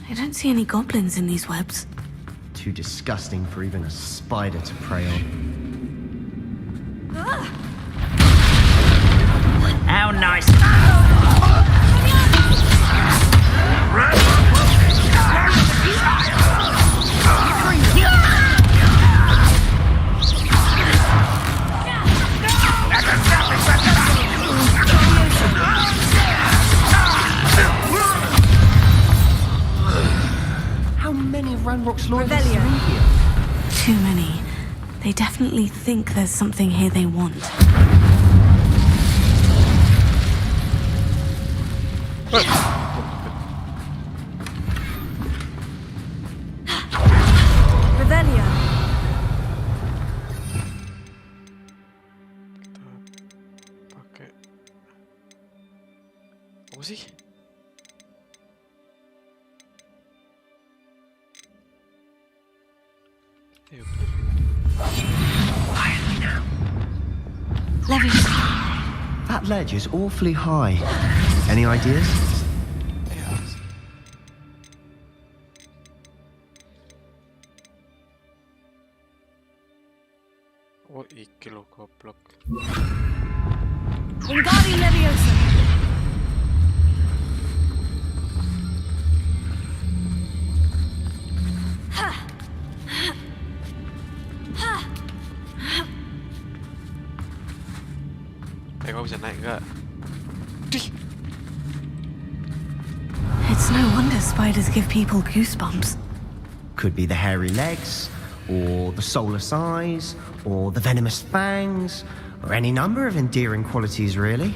I don't see any goblins in these webs. Too disgusting for even a spider to prey on. How nice. How many Ranrock's lawyers are Revelio. in here? Too many. They definitely think there's something here they want. Revelio. Pakai apa sih? Ayo. Quietly now. Leviosa. That ledge is awfully high. Any ideas? Oh, iki lo goblok. Wingardium Leviosa. Kau bisa naik nggak? It's no wonder spiders give people goosebumps. Could be the hairy legs, or the soulless eyes, or the venomous fangs, or any number of endearing qualities, really.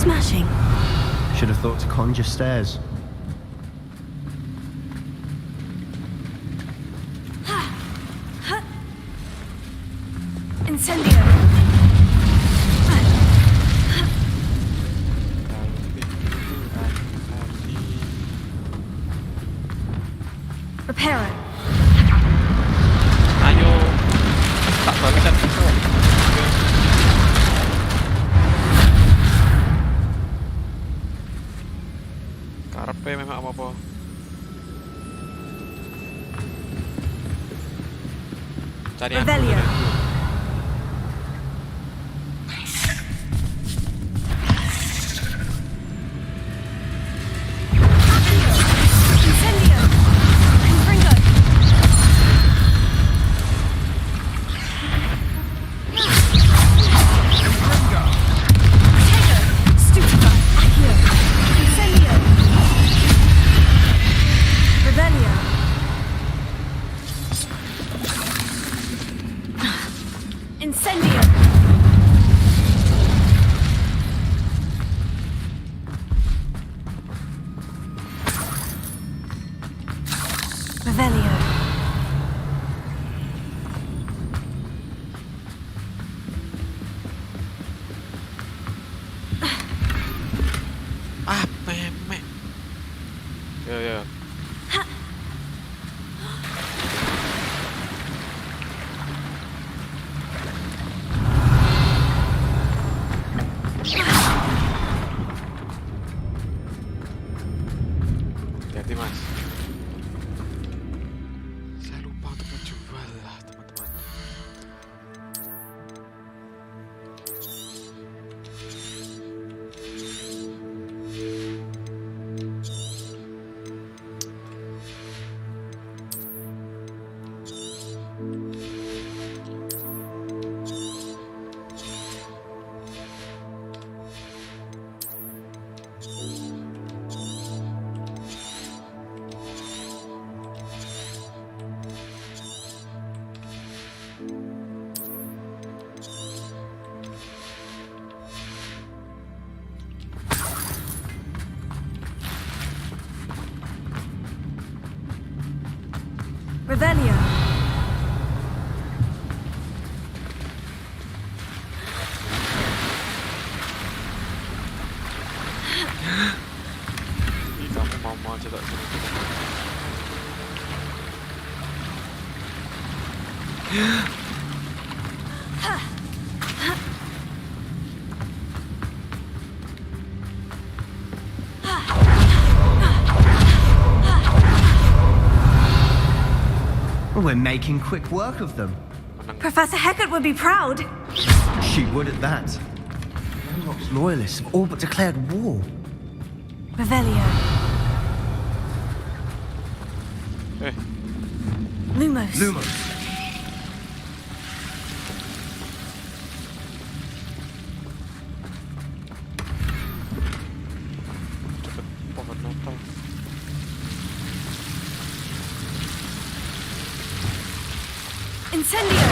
Smashing. Should have thought to conjure stairs. Incendio! Repair it. Ayo. Tak balikan itu. Karepe memang apa-apa. Cari yang hati-hati mas. Saya lupa untuk menjual lah teman-teman. Revelio. Kamu mau aja tak sini. We're making quick work of them. Professor Hecat would be proud. She would at that. Renlock's loyalists have all but declared war. Revelio. Hey. Lumos. Lumos. Cepet pohon Natal. Incendio!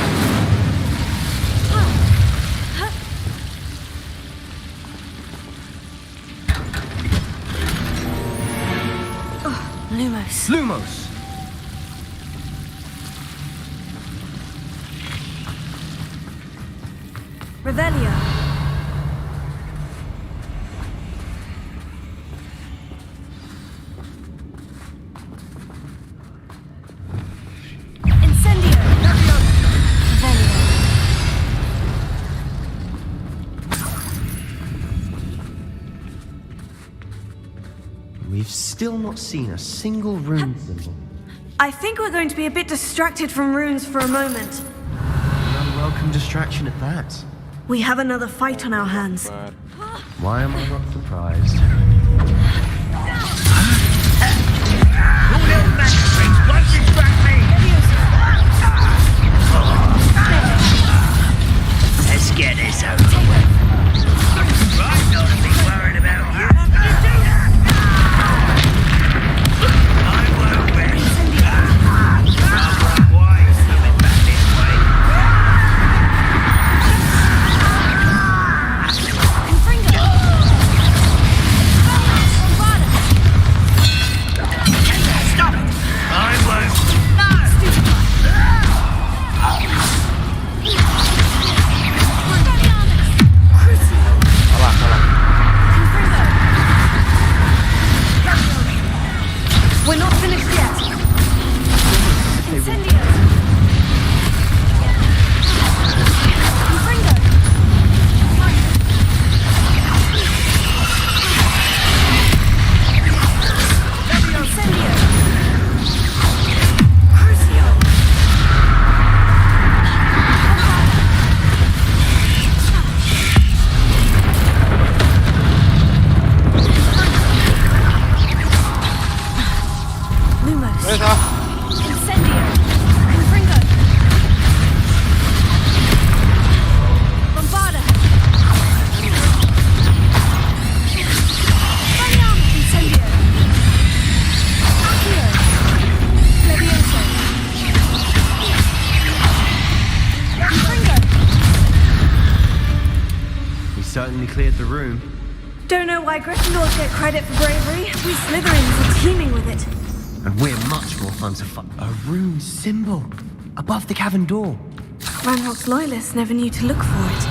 Oh, Lumos. Lumos! Revelio. We've still not seen a single rune symbol. I think we're going to be a bit distracted from runes for a moment. An unwelcome distraction at that. We have another fight on our hands. Why am I not surprised? Let's get this over with. Right, not to be worried about you. I won't rest. Why is coming back this way? certainly cleared the room. Don't know why Gryffindors get credit for bravery. We Slytherins are teeming with it. And we're much more fun to fight. A rune symbol above the cavern door. Ranrock's loyalists never knew to look for it.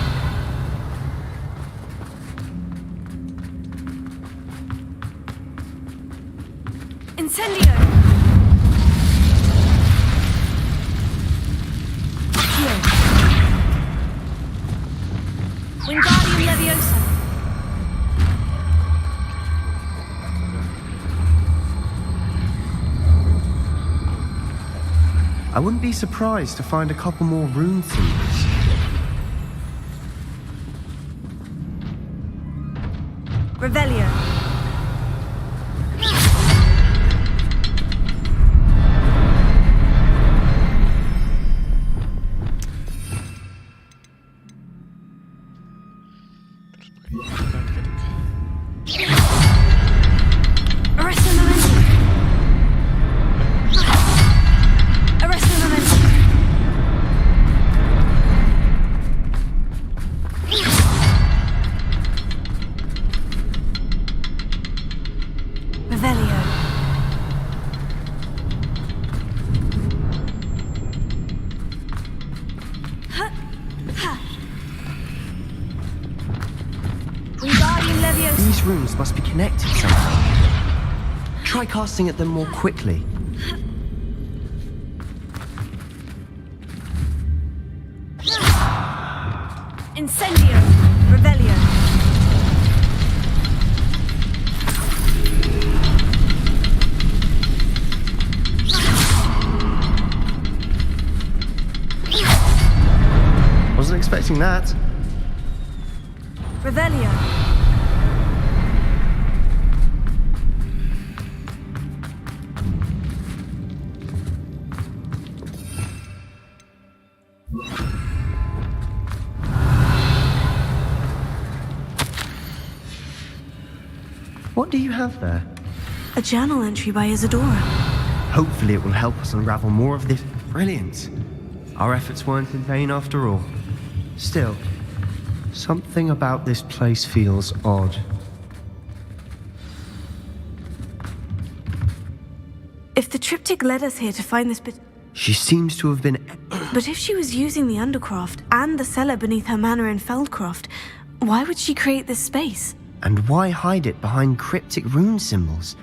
Incendio! Here. Wingardium Leviosa. I wouldn't be surprised to find a couple more rune symbols. Revelio. These runes must be connected somehow. Try casting at them more quickly. Incendio! Revelio! Wasn't expecting that. Revelio! What do you have there? A journal entry by Isadora. Hopefully it will help us unravel more of this. Brilliant. Our efforts weren't in vain after all. Still, something about this place feels odd. If the triptych led us here to find this bit... She seems to have been... But if she was using the Undercroft and the cellar beneath her manor in Feldcroft, why would she create this space? And why hide it behind cryptic rune symbols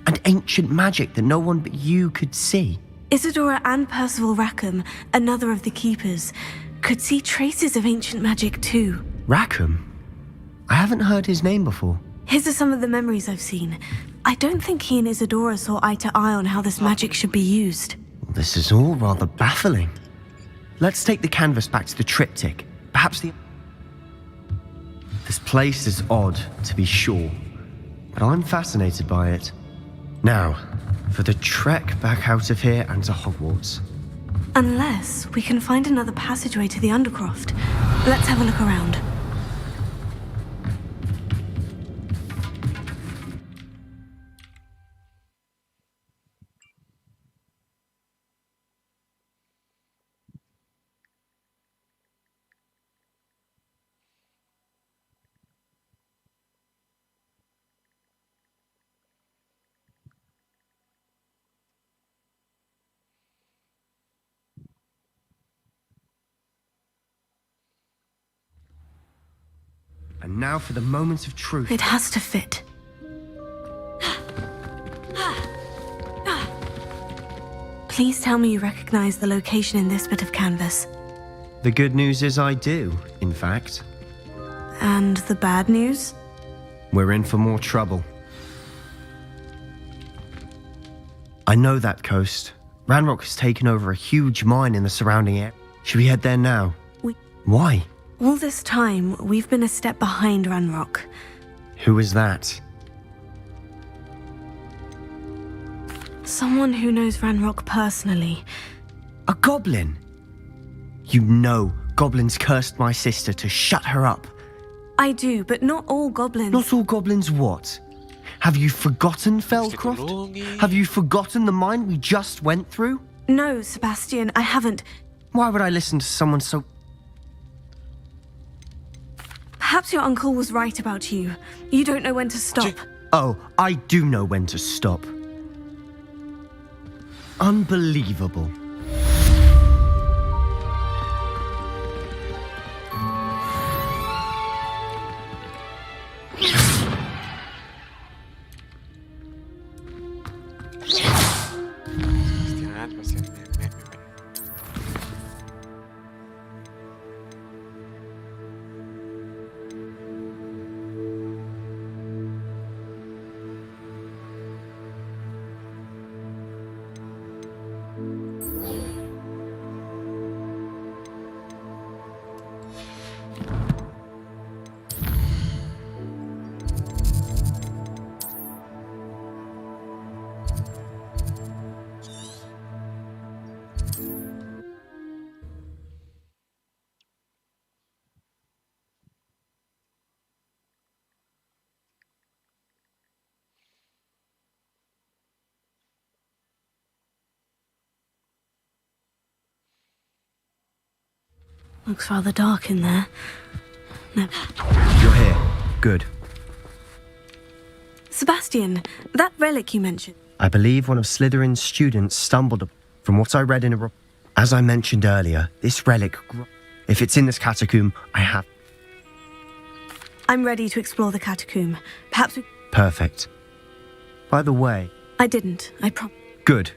and ancient magic that no one but you could see? Isadora and Percival Rackham, another of the Keepers, could see traces of ancient magic too. Rackham? I haven't heard his name before. His are some of the memories I've seen. I don't think he and Isadora saw eye to eye on how this magic should be used. This is all rather baffling. Let's take the canvas back to the triptych. Perhaps the... This place is odd, to be sure, but I'm fascinated by it. Now, for the trek back out of here and to Hogwarts. Unless we can find another passageway to the Undercroft. Let's have a look around. And now for the moments of truth. It has to fit. Please tell me you recognize the location in this bit of canvas. The good news is I do, in fact. And the bad news? We're in for more trouble. I know that coast. Ranrock has taken over a huge mine in the surrounding area. Should we head there now? Why? All this time, we've been a step behind Ranrock. Who is that? Someone who knows Ranrock personally. A goblin? You know goblins cursed my sister to shut her up. I do, but not all goblins. Not all goblins what? Have you forgotten Feldcroft? Have you forgotten the mine we just went through? No, Sebastian, I haven't. Why would I listen to someone so... Perhaps your uncle was right about you. You don't know when to stop. Oh, I do know when to stop. Unbelievable. Looks rather dark in there. No. You're here. Good. Sebastian, that relic you mentioned. I believe one of Slytherin's students stumbled upon. From what I read in a... As I mentioned earlier, this relic... If it's in this catacomb, I have... I'm ready to explore the catacomb. Perhaps we... Perfect. By the way... I didn't. I promise. Good.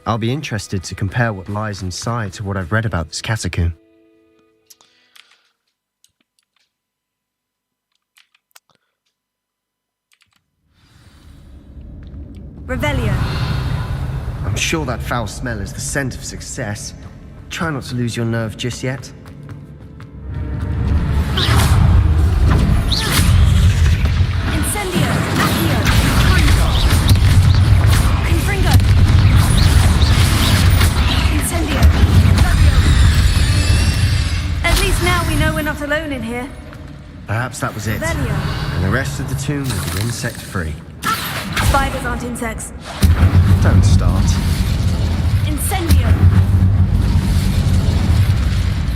I'll be interested to compare what lies inside to what I've read about this catacomb. Revelio. I'm sure that foul smell is the scent of success. Try not to lose your nerve just yet. Incendio. Accio. Confringo. Incendio. At least now we know we're not alone in here. Perhaps that was it. Revelio. And the rest of the tomb will be insect-free. Spiders aren't insects. Don't start. Incendio.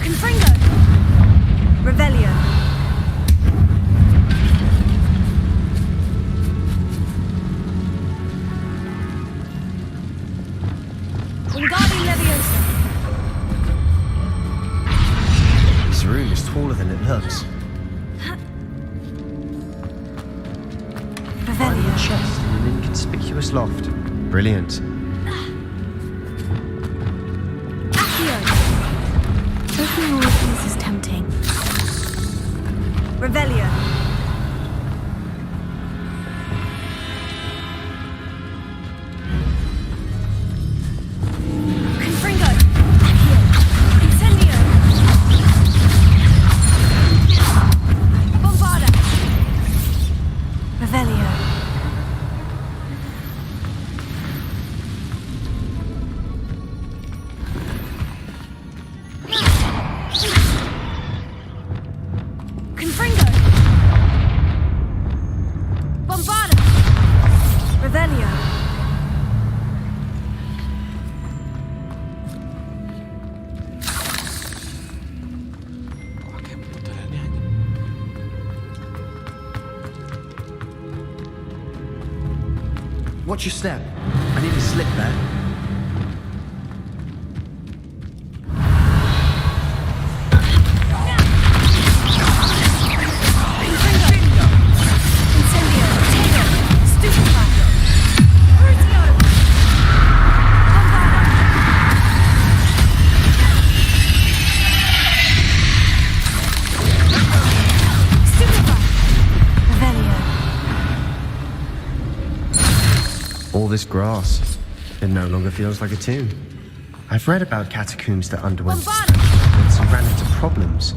Confringo. Revelio. Wingardium Leviosa. This room is taller than it looks. Find a chest in an inconspicuous loft. Brilliant. Accio. Opening all of these is tempting. Revelio. Confringo. Accio. Incendio. Bombarda. Revelio. Confringo. Bombarda. Revelio. Watch your step. I need to slip there. All this grass, it no longer feels like a tomb. I've read about catacombs that underwent and ran into problems,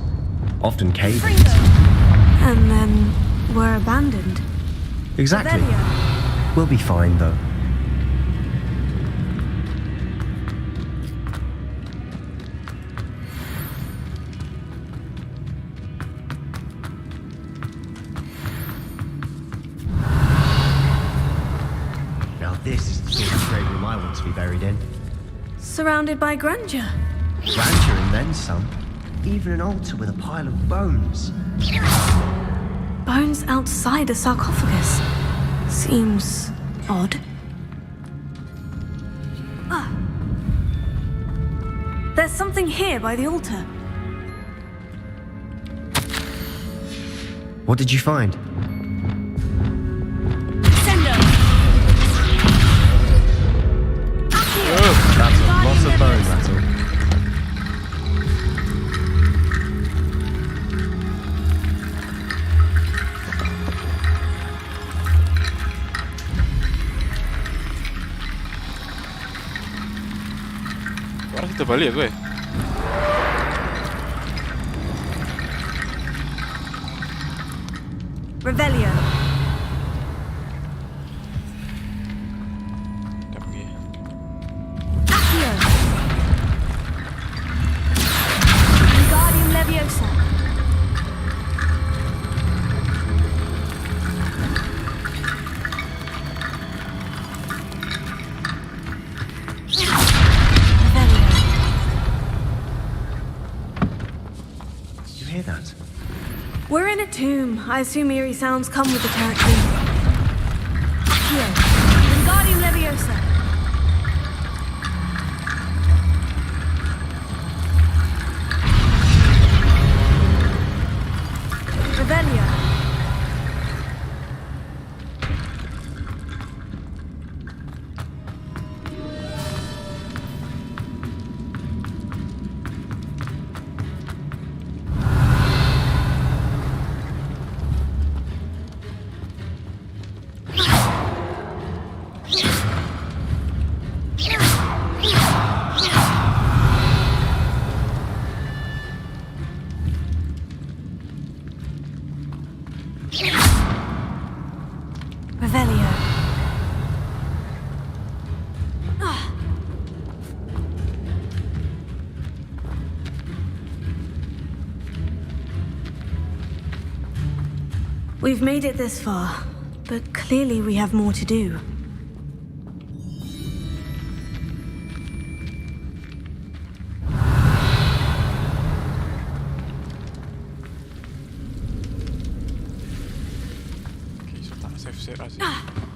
often cave-ins. And then were abandoned. Exactly. We'll be fine, though. Now this is the sort of grave room I want to be buried in. Surrounded by grandeur. Grandeur and then some. even an altar with a pile of bones. Bones outside a sarcophagus. Seems odd. There's something here by the altar. What did you find? That's a lot of bone rattle. Wah, kita balik ya gue. Revelio. Leviosa. Did you hear that? We're in a tomb. I assume eerie sounds come with the territory. Accio. Wingardium Leviosa. Revelio. Revelio. We've made it this far, but clearly we have more to do. Oke, save aja.